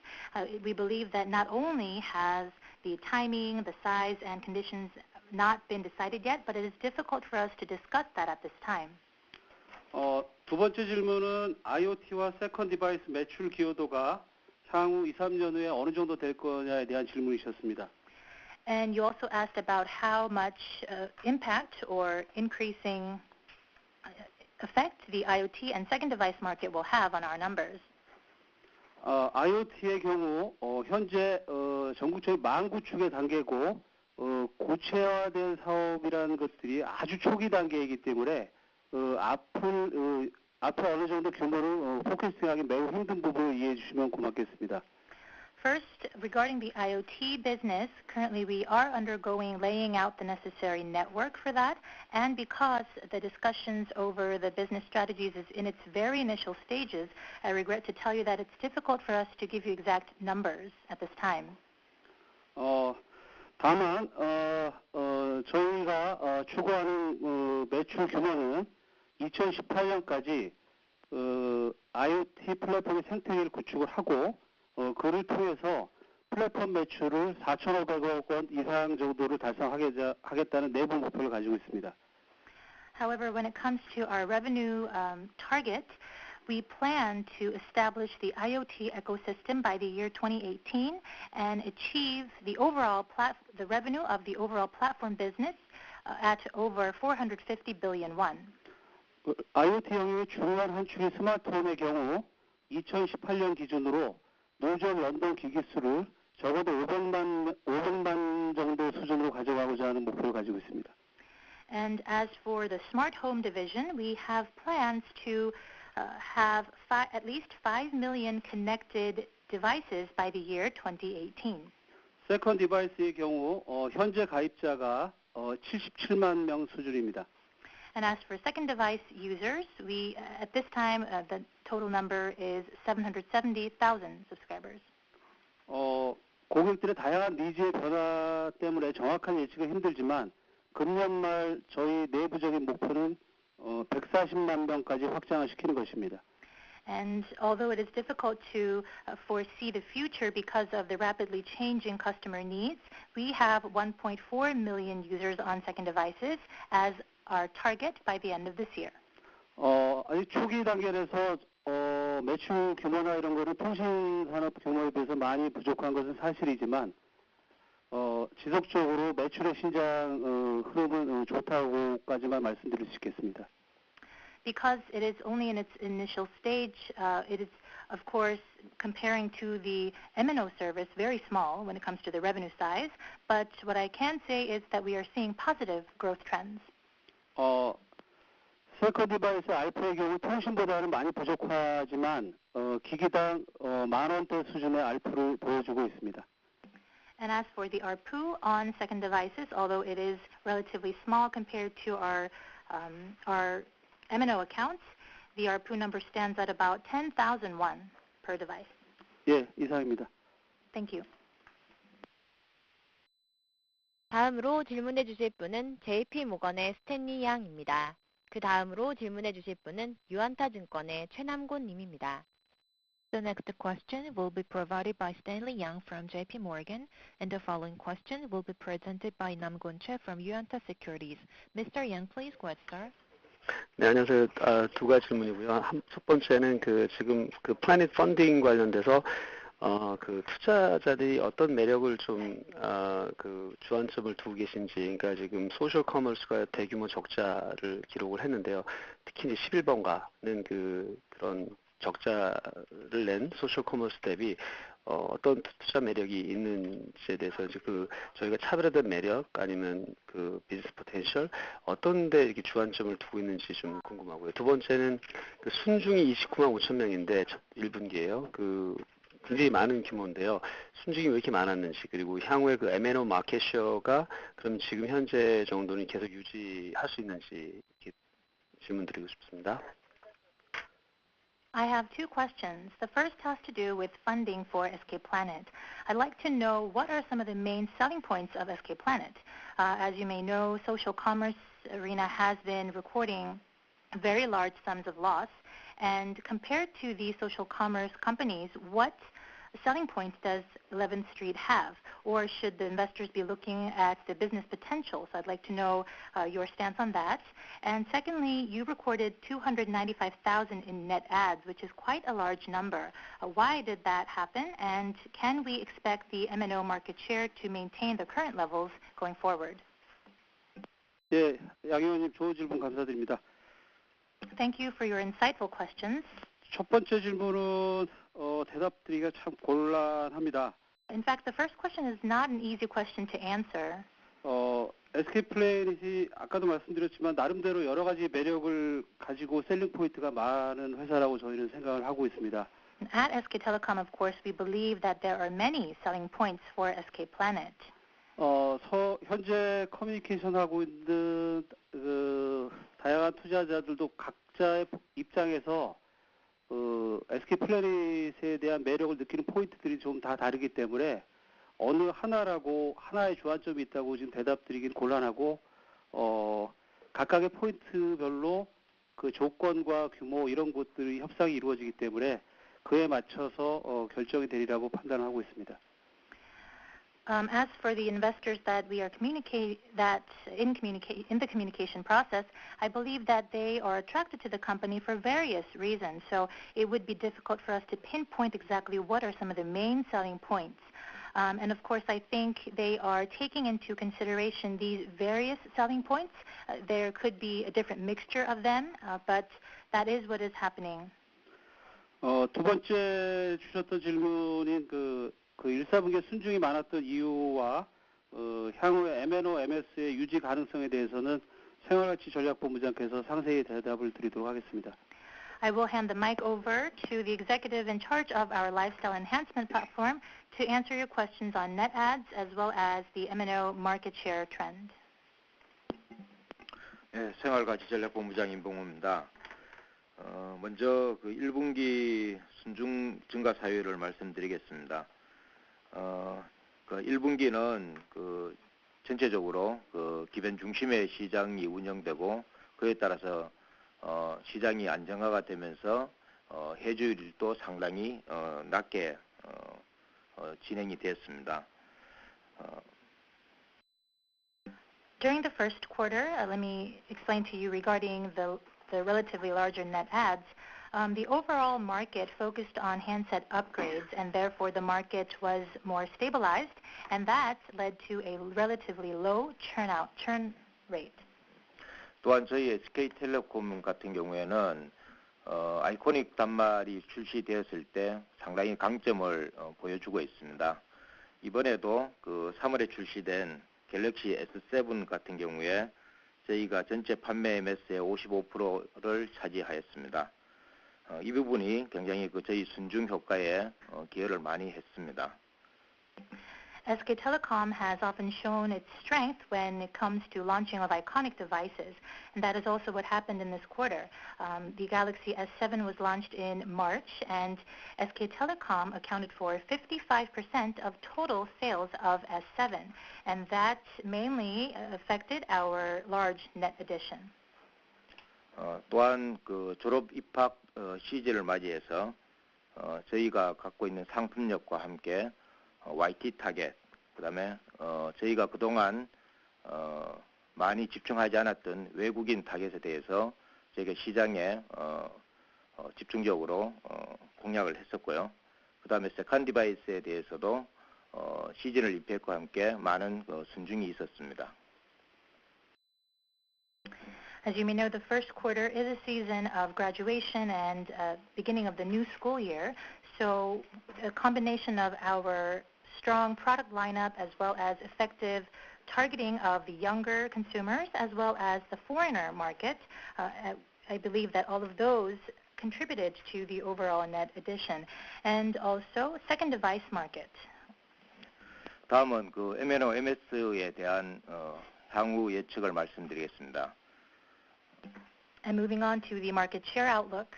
we believe that not only has the timing, the size, and conditions not been decided yet, but it is difficult for us to discuss that at this time. 두 번째 질문은 IoT와 세컨드 디바이스 매출 기여도가 향후 2, 3년 후에 어느 정도 될 거냐에 대한 질문이셨습니다. And you also asked about how much impact or increasing effect the IoT and second device market will have on our numbers. IoT의 경우 현재 전국적인 망구축의 단계고 구체화된 사업이라는 것들이 아주 초기 단계이기 때문에 앞으로 어느 정도 규모를 포커싱하기 매우 힘든 부분을 이해해 주시면 고맙겠습니다. First, regarding the IoT business, currently we are undergoing laying out the necessary network for that, and because the discussions over the business strategies is in its very initial stages, I regret to tell you that it's difficult for us to give you exact numbers at this time. 다만 저희가 추구하는 매출 규모는 2018년까지 IoT 플랫폼의 생태계를 구축을 하고 그를 통해서 플랫폼 매출을 4,500억 원 이상 정도를 달성하겠다는 내부 목표를 가지고 있습니다. However, when it comes to our revenue target, we plan to establish the IoT ecosystem by the year 2018 and achieve the revenue of the overall platform business at over 450 billion won. IoT 영역의 중요한 한 축인 스마트홈의 경우 2018년 기준으로 누적 연동 기기수를 적어도 500만 정도 수준으로 가져가고자 하는 목표를 가지고 있습니다. And as for the smart home division, we have plans to have at least 5 million connected devices by the year 2018. 세컨드 디바이스의 경우 현재 가입자가 77만 명 수준입니다. And as for second device users, we at this time the total number is 770,000 subscribers. 고객들의 다양한 니즈의 변화 때문에 정확한 예측은 힘들지만 금년 말 저희 내부적인 목표는 140만 명까지 확장을 시키는 것입니다. And although it is difficult to foresee the future because of the rapidly changing customer needs, we have 1.4 million users on second devices as our target by the end of this year. 아직 초기 단계에서 매출 규모나 이런 거는 통신산업 규모에 비해서 많이 부족한 것은 사실이지만 지속적으로 매출의 신장 흐름은 좋다고까지만 말씀드릴 수 있겠습니다. Because it is only in its initial stage, it is, of course, comparing to the MNO service, very small when it comes to the revenue size. But what I can say is that we are seeing positive growth trends. 세컨드 디바이스 알프의 경우 통신보다는 많이 부족하지만 기기당 10,000원대 수준의 알프를 보여주고 있습니다. And as for the ARPU on second devices, although it is relatively small compared to our MNO accounts, the ARPU number stands at about 10,000 won per device. 예, 이상입니다. Thank you. 다음으로 질문해 주실 분은 JP 모건의 스탠리 양입니다. 그 다음으로 질문해 주실 분은 유안타 증권의 최남곤 님입니다. The next question will be provided by Stanley Yang from JP Morgan, and the following question will be presented by Namgon Choi from Yuanta Securities. Mr. Yang, please go ahead, sir. 네, 안녕하세요. 두 가지 질문이고요. 첫 번째는 지금 플래닛 펀딩 관련돼서 그 투자자들이 어떤 매력을 좀 주안점을 두고 계신지, 그러니까 지금 소셜 커머스가 대규모 적자를 기록을 했는데요. 특히 이제 11번가는 그런 적자를 낸 소셜 커머스 대비 어떤 투자 매력이 있는지에 대해서 이제 저희가 차별화된 매력 아니면 비즈니스 포텐셜 어떤 데 이렇게 주안점을 두고 있는지 좀 궁금하고요. 두 번째는 순중이 29만 5천 명인데 1분기에요. 굉장히 많은 규모인데요. 순중이 왜 이렇게 많았는지, 그리고 향후에 M&O 마켓 쉐어가 그럼 지금 현재 정도는 계속 유지할 수 있는지 이렇게 질문드리고 싶습니다. I have two questions. The first has to do with funding for SK Planet. I'd like to know what are some of the main selling points of SK Planet. As you may know, social commerce arena has been recording very large sums of loss. And compared to the social commerce companies, what selling points does 11th Street have? Or should the investors be looking at the business potential? So I'd like to know your stance on that. And secondly, you recorded 295,000 in net ads, which is quite a large number. Why did that happen? And can we expect the M&O market share to maintain the current levels going forward? 예, 양 의원님 좋은 질문 감사드립니다. Thank you for your insightful questions. 첫 번째 질문은 대답드리기가 참 곤란합니다. In fact, the first question is not an easy question to answer. SK 플래닛이 아까도 말씀드렸지만 나름대로 여러 가지 매력을 가지고 셀링 포인트가 많은 회사라고 저희는 생각을 하고 있습니다. At SK Telecom, of course, we believe that there are many selling points for SK Planet. 현재 커뮤니케이션 하고 있는 다양한 투자자들도 각자의 입장에서 SK 플래닛에 대한 매력을 느끼는 포인트들이 좀 다 다르기 때문에 어느 하나의 주안점이 있다고 지금 대답드리긴 곤란하고 각각의 포인트별로 그 조건과 규모 이런 것들이 협상이 이루어지기 때문에 그에 맞춰서 결정이 되리라고 판단하고 있습니다. As for the investors that we are in the communication process, I believe that they are attracted to the company for various reasons. So it would be difficult for us to pinpoint exactly what are some of the main selling points. And of course, I think they are taking into consideration these various selling points. There could be a different mixture of them, but that is what is happening. 두 번째 주셨던 질문인 그 1사분기에 순중이 많았던 이유와 향후에 M&O, MS의 유지 가능성에 대해서는 생활가치 전략본부장께서 상세히 대답을 드리도록 하겠습니다. I will hand the mic over to the executive in charge of our lifestyle enhancement platform to answer your questions on net ads as well as the M&O market share trend. 네, 생활가치 전략본부장 임봉호입니다. 먼저 1분기 순중 증가 사유를 말씀드리겠습니다. 1분기는 전체적으로 기변 중심의 시장이 운영되고 그에 따라서 시장이 안정화가 되면서 해주율도 상당히 낮게 진행이 되었습니다. During the first quarter, let me explain to you regarding the relatively larger net ads. The overall market focused on handset upgrades, and therefore the market was more stabilized, and that led to a relatively low churn rate. 또한 저희 SK텔레콤 같은 경우에는 아이코닉 단말이 출시되었을 때 상당히 강점을 보여주고 있습니다. 이번에도 3월에 출시된 갤럭시 S7 같은 경우에 저희가 전체 판매 매스의 55%를 차지하였습니다. 이 부분이 굉장히 저희 순중 효과에 기여를 많이 했습니다. SK Telecom has often shown its strength when it comes to launching of iconic devices, and that is also what happened in this quarter. The Galaxy S7 was launched in March, and SK Telecom accounted for 55% of total sales of S7, and that mainly affected our large net addition. 또한 그 졸업 입학 시즌을 맞이해서 저희가 갖고 있는 상품력과 함께 YT 타겟, 그다음에 저희가 그동안 많이 집중하지 않았던 외국인 타겟에 대해서 저희가 시장에 집중적으로 공략을 했었고요. 그다음에 세컨드 디바이스에 대해서도 시즌을 입학과 함께 많은 순증이 있었습니다. As you may know, the first quarter is a season of graduation and beginning of the new school year. So a combination of our strong product lineup as well as effective targeting of the younger consumers as well as the foreigner market, I believe that all of those contributed to the overall net addition. And also second device market. 다음은 그 MNO MS에 대한 향후 예측을 말씀드리겠습니다. And moving on to the market share outlook.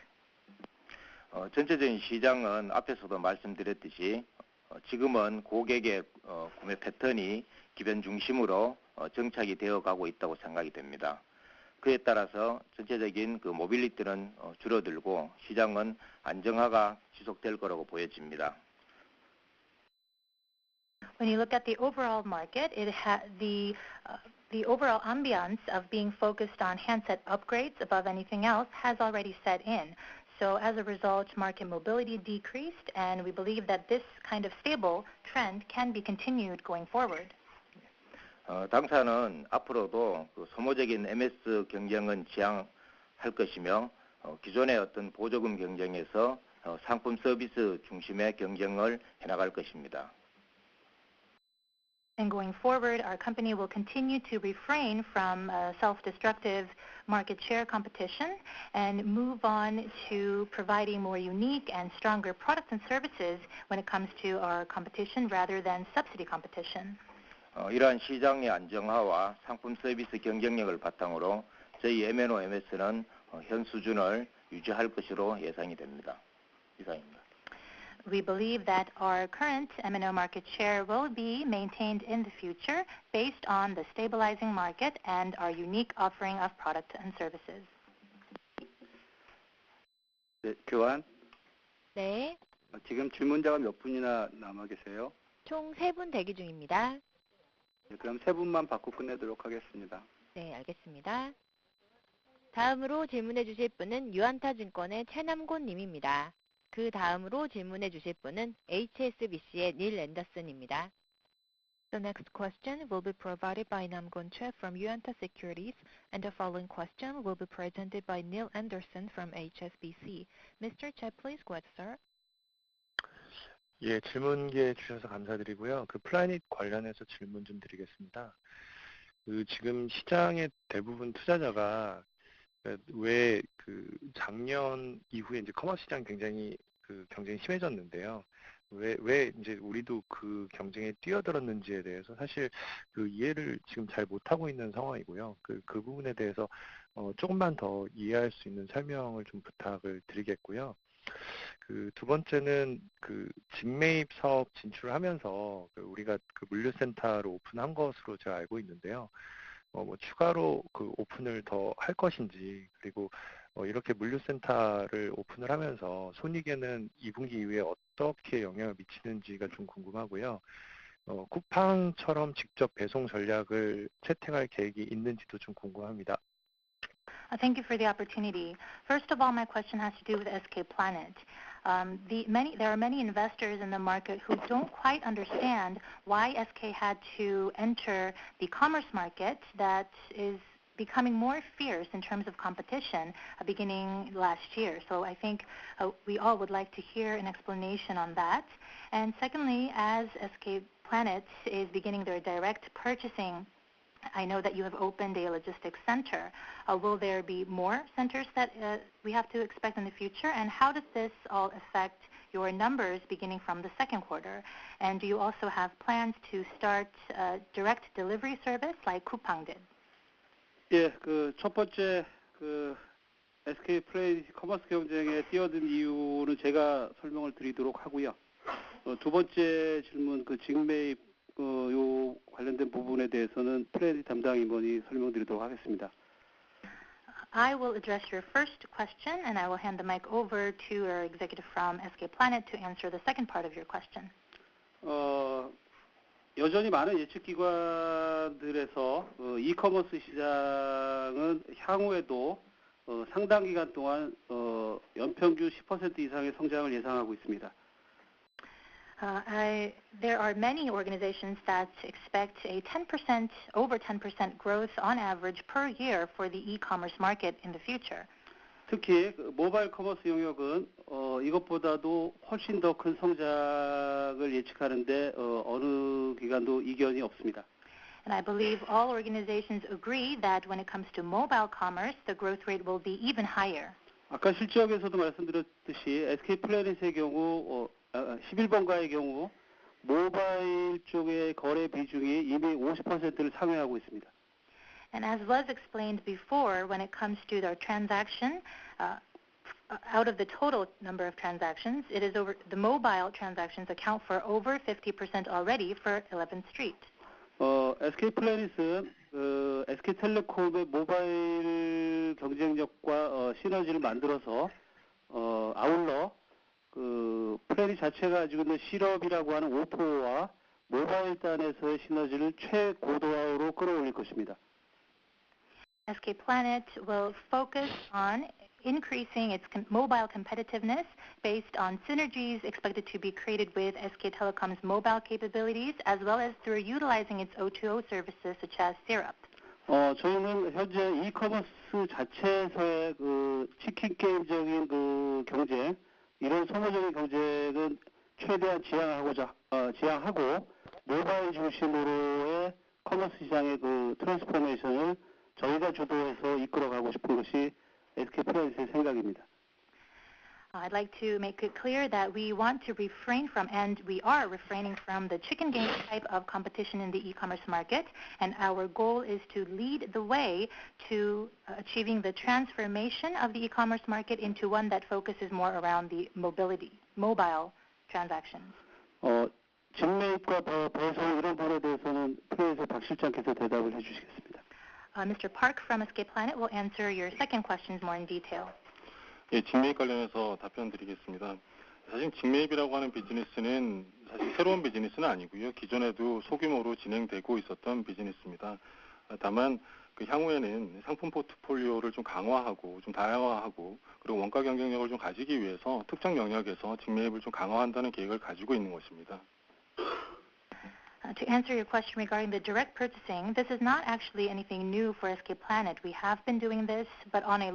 전체적인 시장은 앞에서도 말씀드렸듯이 지금은 고객의 구매 패턴이 기변 중심으로 정착이 되어 가고 있다고 생각이 됩니다. 그에 따라서 전체적인 그 모빌리티는 줄어들고 시장은 안정화가 지속될 거라고 보여집니다. When you look at the overall market, it the overall ambiance of being focused on handset upgrades above anything else has already set in. So as a result, market mobility decreased, and we believe that this kind of stable trend can be continued going forward. 당사는 앞으로도 그 소모적인 MS 경쟁은 지향할 것이며 기존의 어떤 보조금 경쟁에서 상품 서비스 중심의 경쟁을 해나갈 것입니다. And going forward, our company will continue to refrain from self-destructive market share competition and move on to providing more unique and stronger products and services when it comes to our competition rather than subsidy competition. 이러한 시장의 안정화와 상품 서비스 경쟁력을 바탕으로 저희 MNO MS는 현 수준을 유지할 것으로 예상이 됩니다. 이상입니다. We believe that our current MNO market share will be maintained in the future based on the stabilizing market and our unique offering of products and services. 네, 교환. 네, 지금 질문자가 몇 분이나 남아 계세요? 총 3분 대기 중입니다. 네, 그럼 3분만 받고 끝내도록 하겠습니다. 네, 알겠습니다. 다음으로 질문해 주실 분은 유안타증권의 최남곤 님입니다. 그 다음으로 질문해 주실 분은 HSBC의 닐 앤더슨입니다. The next question will be provided by Namgon Choi from Yuanta Securities, and the following question will be presented by Neil Anderson from HSBC. Mr. Choi, please go ahead, sir. 예, 질문 기회 주셔서 감사드리고요. 그 플라닛 관련해서 질문 좀 드리겠습니다. 그 지금 시장의 대부분 투자자가 왜 그 작년 이후에 이제 커머스 시장 굉장히 그 경쟁이 심해졌는데요. 왜 이제 우리도 그 경쟁에 뛰어들었는지에 대해서 사실 그 이해를 지금 잘 못하고 있는 상황이고요. 그 부분에 대해서 조금만 더 이해할 수 있는 설명을 좀 부탁을 드리겠고요. 그 두 번째는 그 직매입 사업 진출하면서 그 우리가 그 물류센터를 오픈한 것으로 제가 알고 있는데요. 뭐 추가로 그 오픈을 더 할 것인지, 그리고 이렇게 물류센터를 오픈을 하면서 손익에는 2분기 이후에 어떻게 영향을 미치는지가 좀 궁금하고요. 쿠팡처럼 직접 배송 전략을 채택할 계획이 있는지도 좀 궁금합니다. Thank you for the opportunity. First of all, my question has to do with SK Planet. There are many investors in the market who don't quite understand why SK had to enter the commerce market that is becoming more fierce in terms of competition beginning last year. So I think we all would like to hear an explanation on that. And secondly, as SK Planet is beginning their direct purchasing, I know that you have opened a logistics center. Will there be more centers that we have to expect in the future? And how does this all affect your numbers beginning from the second quarter? And do you also have plans to start direct delivery service like Coupang did? 예, 첫 번째 SK 플레이 커머스 경쟁에 뛰어든 이유는 제가 설명을 드리도록 하고요. 두 번째 질문 직매입 요 관련된 부분에 대해서는 플레이 담당 임원이 설명드리도록 하겠습니다. I will address your first question, and I will hand the mic over to our executive from SK Planet to answer the second part of your question. 여전히 많은 예측기관들에서 이커머스 시장은 향후에도 상당 기간 동안 연평균 10% 이상의 성장을 예상하고 있습니다. There are many organizations that expect a over 10% growth on average per year for the e-commerce market in the future. 특히 모바일 커머스 영역은 이것보다도 훨씬 더 큰 성장을 예측하는데 어느 기관도 이견이 없습니다. And I believe all organizations agree that when it comes to mobile commerce, the growth rate will be even higher. 아까 실적에서도 말씀드렸듯이 SK 플래닛의 경우 11번가의 경우 모바일 쪽의 거래 비중이 이미 50%를 상회하고 있습니다. And as was explained before, when it comes to their transaction, out of the total number of transactions, the mobile transactions account for over 50% already for 11th Street. SK 플래닛은 SK텔레콤의 모바일 경쟁력과 시너지를 만들어서 아울러 플래닛 자체가 가지고 있는 실업이라고 하는 오토와 모바일 단에서의 시너지를 최고도화로 끌어올릴 것입니다. SK Planet will focus on increasing its mobile competitiveness based on synergies expected to be created with SK Telecom's mobile capabilities, as well as through utilizing its O2O services such as Syrup. 저희는 현재 이커머스 자체에서의 치킨 게임적인 경쟁, 이런 소모적인 경쟁은 최대한 지향하고 모바일 중심으로의 커머스 시장의 트랜스포메이션을 저희가 주도해서 이끌어가고 싶은 것이 SK 플래닛의 생각입니다. I'd like to make it clear that we want to refrain from, and we are refraining from, the chicken game type of competition in the e-commerce market, and our goal is to lead the way to achieving the transformation of the e-commerce market into one that focuses more around the mobile transactions. 직매입과 배송 이런 부분에 대해서는 플레이에서 박 실장께서 대답을 해주시겠습니다. Mr. Park from SK Planet will answer your second questions more in detail. 예, 직매입 관련해서 답변드리겠습니다. 사실 직매입이라고 하는 비즈니스는 사실 새로운 비즈니스는 아니고요. 기존에도 소규모로 진행되고 있었던 비즈니스입니다. 다만 향후에는 상품 포트폴리오를 좀 강화하고 좀 다양화하고 그리고 원가 경쟁력을 좀 가지기 위해서 특정 영역에서 직매입을 좀 강화한다는 계획을 가지고 있는 것입니다. To answer your question regarding the direct purchasing, this is not actually anything new for SK Planet. We have been doing this, but on a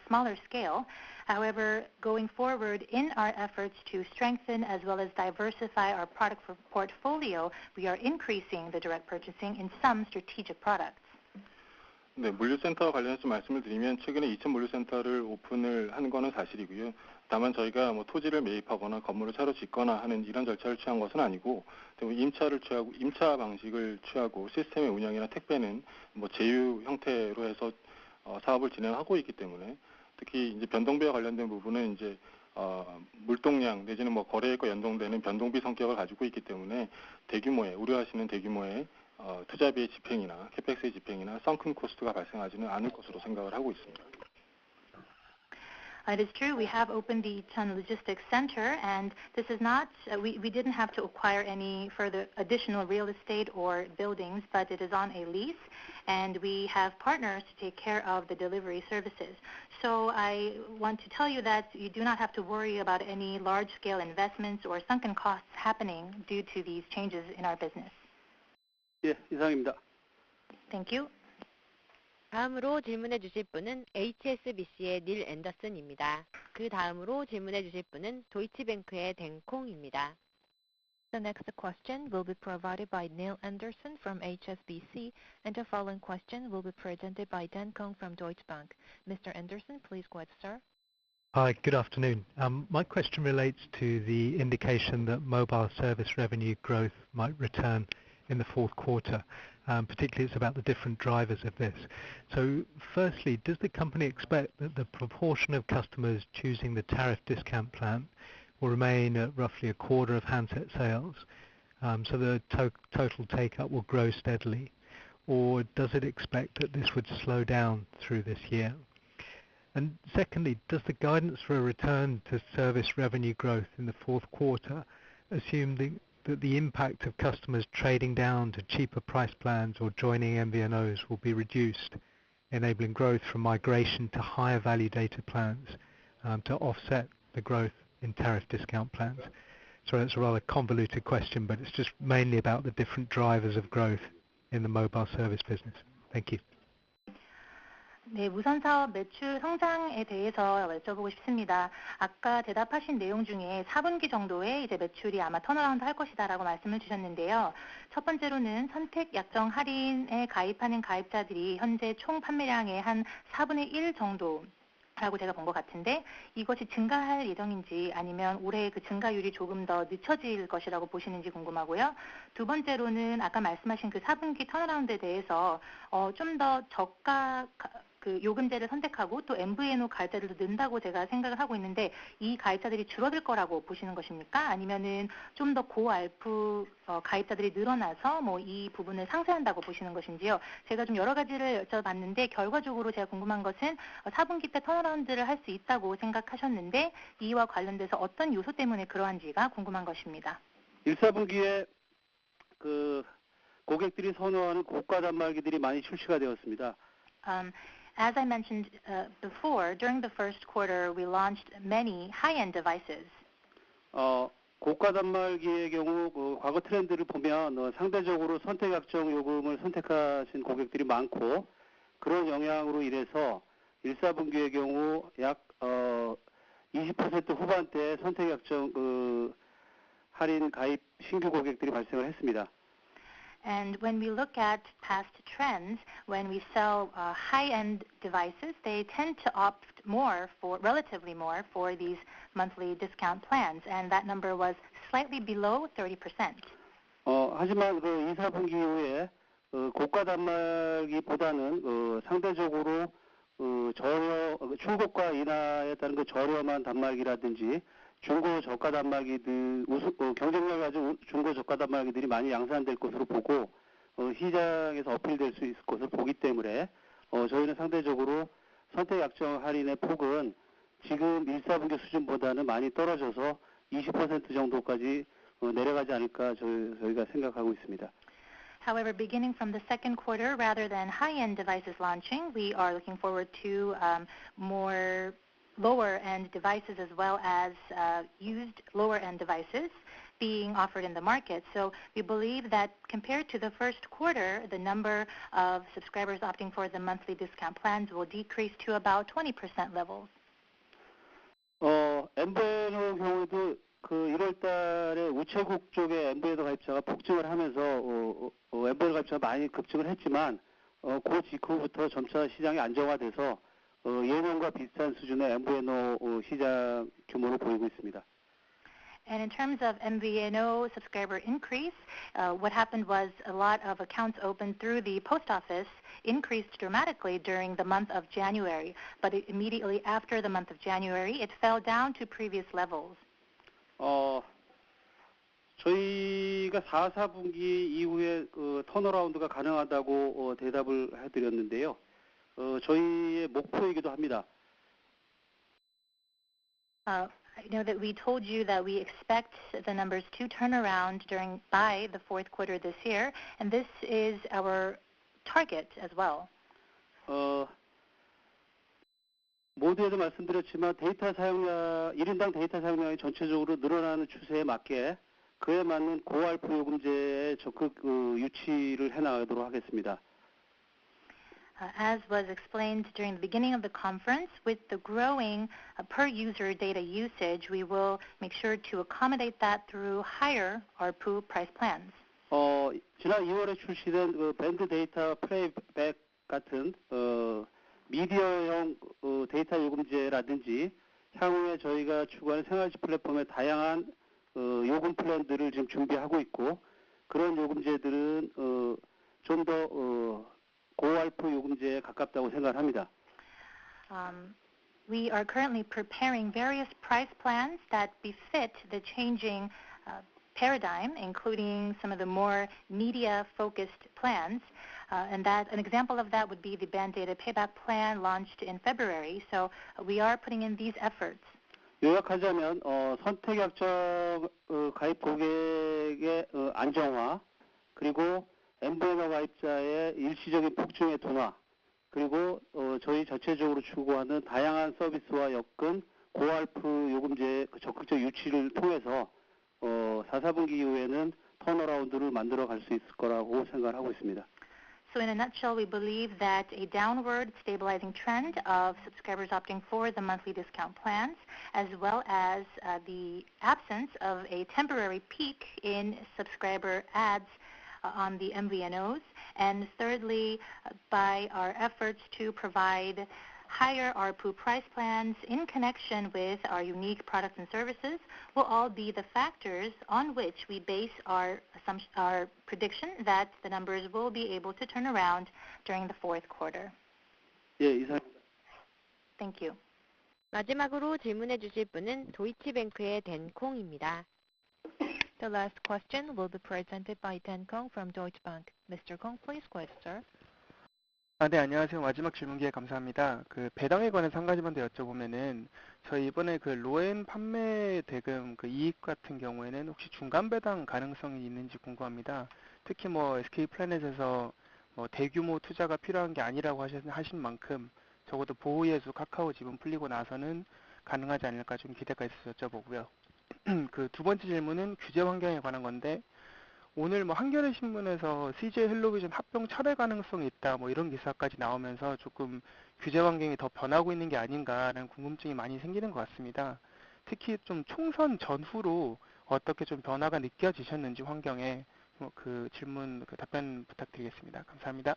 smaller scale. However, going forward in our efforts to strengthen as well as diversify our product portfolio, we are increasing the direct purchasing in some strategic products. 네, 물류센터와 관련해서 말씀을 드리면 최근에 2천 물류센터를 오픈을 한 거는 사실이고요. 다만 저희가 토지를 매입하거나 건물을 새로 짓거나 하는 이런 절차를 취한 것은 아니고 임차 방식을 취하고 시스템의 운영이나 택배는 제휴 형태로 해서 사업을 진행하고 있기 때문에 특히 이제 변동비와 관련된 부분은 이제 물동량 내지는 거래액과 연동되는 변동비 성격을 가지고 있기 때문에 우려하시는 대규모의 투자비의 집행이나 캐펙스의 집행이나 썬큰 코스트가 발생하지는 않을 것으로 생각을 하고 있습니다. It is true, we have opened the Icheon Logistics Center, and this is not, we didn't have to acquire any further additional real estate or buildings, but it is on a lease, and we have partners to take care of the delivery services. So I want to tell you that you do not have to worry about any large-scale investments or sunken costs happening due to these changes in our business. 예, 이상입니다. Thank you. 다음으로 질문해 주실 분은 HSBC의 닐 앤더슨입니다. 그 다음으로 질문해 주실 분은 도이치뱅크의 댕콩입니다. The next question will be provided by Neil Anderson from HSBC, and the following question will be presented by Dan Kong from Deutsche Bank. Mr. Anderson, please go ahead, sir. Hi, good afternoon. My question relates to the indication that mobile service revenue growth might return in the fourth quarter. Particularly, it's about the different drivers of this. So, firstly, does the company expect that the proportion of customers choosing the tariff discount plan will remain at roughly a quarter of handset sales, so the total take-up will grow steadily? Or does it expect that this would slow down through this year? And secondly, does the guidance for a return to service revenue growth in the fourth quarter assume that the impact of customers trading down to cheaper price plans or joining MVNOs will be reduced, enabling growth from migration to higher value data plans to offset the growth in tariff discount plans? So it's a rather convoluted question, but it's just mainly about the different drivers of growth in the mobile service business. Thank you. 네, 무선 사업 매출 성장에 대해서 여쭤보고 싶습니다. 아까 대답하신 내용 중에 4분기 정도에 이제 매출이 아마 턴어라운드 할 것이다라고 말씀을 주셨는데요. 첫 번째로는 선택 약정 할인에 가입하는 가입자들이 현재 총 판매량의 한 4분의 1 정도라고 제가 본 것 같은데 이것이 증가할 예정인지 아니면 올해 그 증가율이 조금 더 늦춰질 것이라고 보시는지 궁금하고요. 두 번째로는 아까 말씀하신 그 4분기 턴어라운드에 대해서 좀 더 저가 그 요금제를 선택하고 또 MVNO 가입자들도 는다고 제가 생각을 하고 있는데 이 가입자들이 줄어들 거라고 보시는 것입니까? 아니면은 좀 더 고알프 가입자들이 늘어나서 뭐 이 부분을 상쇄한다고 보시는 것인지요? 제가 좀 여러 가지를 여쭤봤는데 결과적으로 제가 궁금한 것은 4분기 때 턴어라운드를 할 수 있다고 생각하셨는데 이와 관련돼서 어떤 요소 때문에 그러한지가 궁금한 것입니다. 1, 4분기에 그 고객들이 선호하는 고가 단말기들이 많이 출시가 되었습니다. As I mentioned before, during the first quarter, we launched many high-end devices. 고가 단말기의 경우 그 과거 트렌드를 보면 상대적으로 선택 약정 요금을 선택하신 고객들이 많고 그런 영향으로 인해서 1, 4분기의 경우 약 20% 후반대 선택 약정 그 할인 가입 신규 고객들이 발생을 했습니다. And when we look at past trends, when we sell high-end devices, they tend to opt relatively more for these monthly discount plans, and that number was slightly below 30%. 하지만 그 2, 4분기 이후에 고가 단말기보다는 상대적으로 중고가 인하에 따른 그 저렴한 단말기라든지 중고 저가 단말기들 경쟁력이 아주 중고 저가 단말기들이 많이 양산될 것으로 보고 시장에서 어필될 수 있을 것을 보기 때문에 저희는 상대적으로 선택 약정 할인의 폭은 지금 1, 4분기 수준보다는 많이 떨어져서 20% 정도까지 내려가지 않을까 저희가 생각하고 있습니다. However, beginning from the second quarter, rather than high-end devices launching, we are looking forward to more lower-end devices as well as used lower-end devices being offered in the market. So we believe that compared to the first quarter, the number of subscribers opting for the monthly discount plans will decrease to about 20% levels. MVNO 경우에도 그 1월 달에 우체국 쪽에 MVNO 가입자가 폭증을 하면서 MVNO 가입자가 많이 급증을 했지만 그 직후부터 점차 시장이 안정화돼서 예년과 비슷한 수준의 MVNO 시장 규모를 보이고 있습니다. And in terms of MVNO subscriber increase, what happened was a lot of accounts opened through the post office increased dramatically during the month of January, but immediately after the month of January, it fell down to previous levels. 저희가 4, 4분기 이후에 턴어라운드가 가능하다고 대답을 해드렸는데요. 저희의 목표이기도 합니다. I know that we told you that we expect the numbers to turn around by the fourth quarter this year, and this is our target as well. 모두에도 말씀드렸지만 데이터 사용량, 1인당 데이터 사용량이 전체적으로 늘어나는 추세에 맞게 그에 맞는 고알프 요금제에 적극 유치를 해나가도록 하겠습니다. As was explained during the beginning of the conference, with the growing per-user data usage, we will make sure to accommodate that through higher ARPU price plans. 지난 2월에 출시된 밴드 데이터 플레이백 같은 미디어형 데이터 요금제라든지 향후에 저희가 추구하는 생활지 플랫폼의 다양한 요금 플랜들을 지금 준비하고 있고 그런 요금제들은 좀 더 고알프 요금제에 가깝다고 생각을 합니다. We are currently preparing various price plans that befit the changing paradigm, including some of the more media-focused plans. And that an example of that would be the band data payback plan launched in February. So we are putting in these efforts. 요약하자면 선택약정 가입 고객의 안정화, 그리고 MVNO 가입자의 일시적인 폭증의 둔화, 그리고 저희 자체적으로 추구하는 다양한 서비스와 엮은 고알프 요금제의 적극적 유치를 통해서 4, 4분기 이후에는 턴어라운드를 만들어 갈 수 있을 거라고 생각을 하고 있습니다. So in a nutshell, we believe that a downward stabilizing trend of subscribers opting for the monthly discount plans, as well as the absence of a temporary peak in subscriber adds on the MVNOs, and thirdly, by our efforts to provide higher ARPU price plans in connection with our unique products and services will all be the factors on which we base our prediction that the numbers will be able to turn around during the fourth quarter. 예, 이상. Thank you. 마지막으로 질문해 주실 분은 도이치뱅크의 댄콩입니다. The last question will be presented by Dan Kong from Deutsche Bank. Mr. Kong, please go ahead, sir. 네, 안녕하세요. 마지막 질문 기회 감사합니다. 배당에 관해서 한 가지만 더 여쭤보면은, 저희 이번에 로엔 판매 대금 이익 같은 경우에는 혹시 중간 배당 가능성이 있는지 궁금합니다. 특히 SK 플래닛에서 대규모 투자가 필요한 게 아니라고 하신 만큼, 적어도 보호예수 카카오 지분 풀리고 나서는 가능하지 않을까 좀 기대가 있어서 여쭤보고요. 두 번째 질문은 규제 환경에 관한 건데, 오늘 한겨레 신문에서 CJ 헬로비전 합병 철회 가능성이 있다 이런 기사까지 나오면서 조금 규제 환경이 더 변하고 있는 게 아닌가라는 궁금증이 많이 생기는 것 같습니다. 특히 좀 총선 전후로 어떻게 좀 변화가 느껴지셨는지 환경에 질문 답변 부탁드리겠습니다. 감사합니다.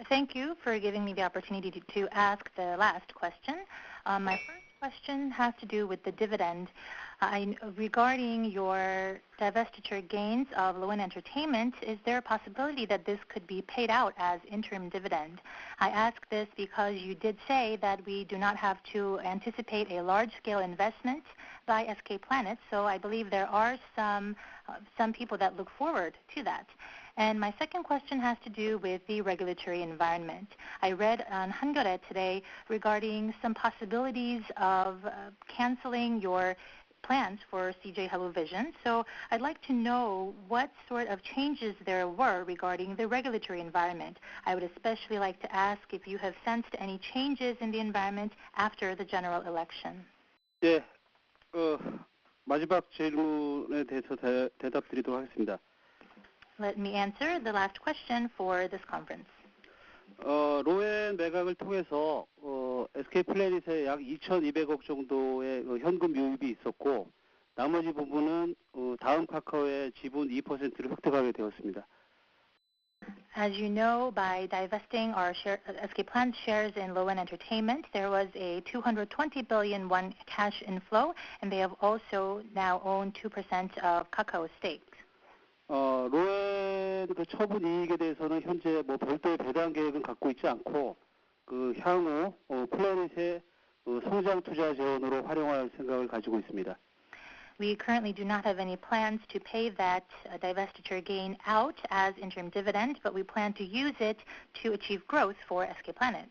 Thank you for giving me the opportunity to ask the last question. My first question has to do with the dividend. Regarding your divestiture gains of Lowen Entertainment, is there a possibility that this could be paid out as interim dividend? I ask this because you did say that we do not have to anticipate a large-scale investment by SK Planet, so I believe there are some people that look forward to that. And my second question has to do with the regulatory environment. I read on 한겨레 today regarding some possibilities of canceling your plans for CJ HelloVision. So I'd like to know what sort of changes there were regarding the regulatory environment. I would especially like to ask if you have sensed any changes in the environment after the general election. 예, 마지막 질문에 대해서 대답드리도록 하겠습니다. Let me answer the last question for this conference. 로엔 매각을 통해서 SK 플래닛에 약 2,200억 정도의 현금 유입이 있었고 나머지 부분은 다음 카카오의 지분 2%를 획득하게 되었습니다. As you know, by divesting our SK Planet shares in Lowen Entertainment, there was a 220 billion won cash inflow, and they have also now owned 2% of Kakao's stake. 로엔 처분 이익에 대해서는 현재 별도의 배당 계획은 갖고 있지 않고 향후 플래닛의 성장 투자 재원으로 활용할 생각을 가지고 있습니다. We currently do not have any plans to pay that divestiture gain out as interim dividend, but we plan to use it to achieve growth for SK Planet.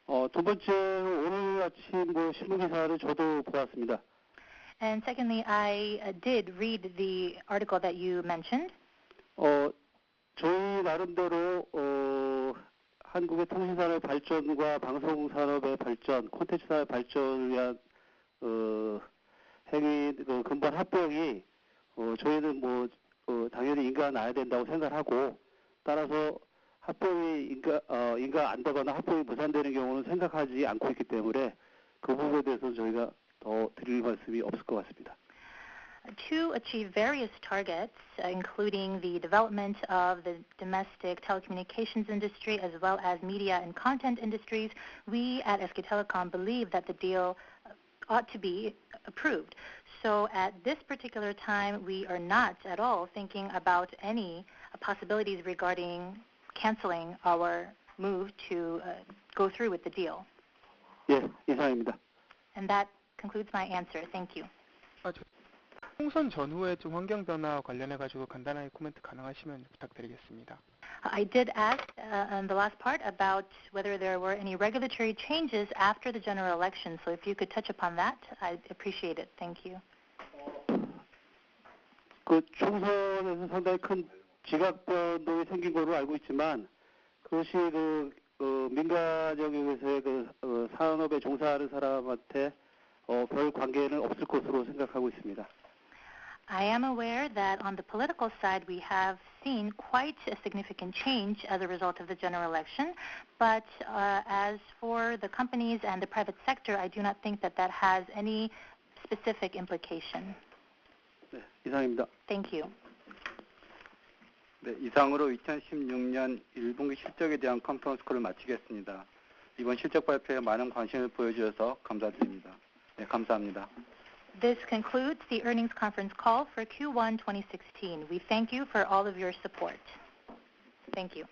두 번째, 오늘 아침 신문 기사를 저도 보았습니다. And secondly, I did read the article that you mentioned. 저희 나름대로 한국의 통신산업 발전과 방송산업의 발전, 콘텐츠 산업 발전을 위한 행위 근본 합병이 저희는 당연히 인가가 나야 된다고 생각하고 따라서 합병이 인가 안 되거나 합병이 무산되는 경우는 생각하지 않고 있기 때문에 그 부분에 대해서 저희가 더 드릴 말씀이 없을 것 같습니다. to achieve various targets, including the development of the domestic telecommunications industry as well as media and content industries, we at SK Telecom believe that the deal ought to be approved. So at this particular time, we are not at all thinking about any possibilities regarding canceling our move to go through with the deal. 예, 이상입니다. And that concludes my answer. Thank you. 총선 전후에 좀 환경 변화 관련해 가지고 간단하게 코멘트 가능하시면 부탁드리겠습니다. I did ask on the last part about whether there were any regulatory changes after the general election. So if you could touch upon that, I'd appreciate it. Thank you. 그 총선에서 상당히 큰 지각 변동이 생긴 걸로 알고 있지만 그것이 민간 영역에서의 산업에 종사하는 사람한테 별 관계는 없을 것으로 생각하고 있습니다. I am aware that on the political side we have seen quite a significant change as a result of the general election, but as for the companies and the private sector, I do not think that that has any specific implication. 네, 이상입니다. Thank you. 네, 이상으로 2016년 1분기 실적에 대한 컨퍼런스 콜을 마치겠습니다. 이번 실적 발표에 많은 관심을 보여주셔서 감사드립니다. 네, 감사합니다. This concludes the earnings conference call for Q1 2016. We thank you for all of your support. Thank you.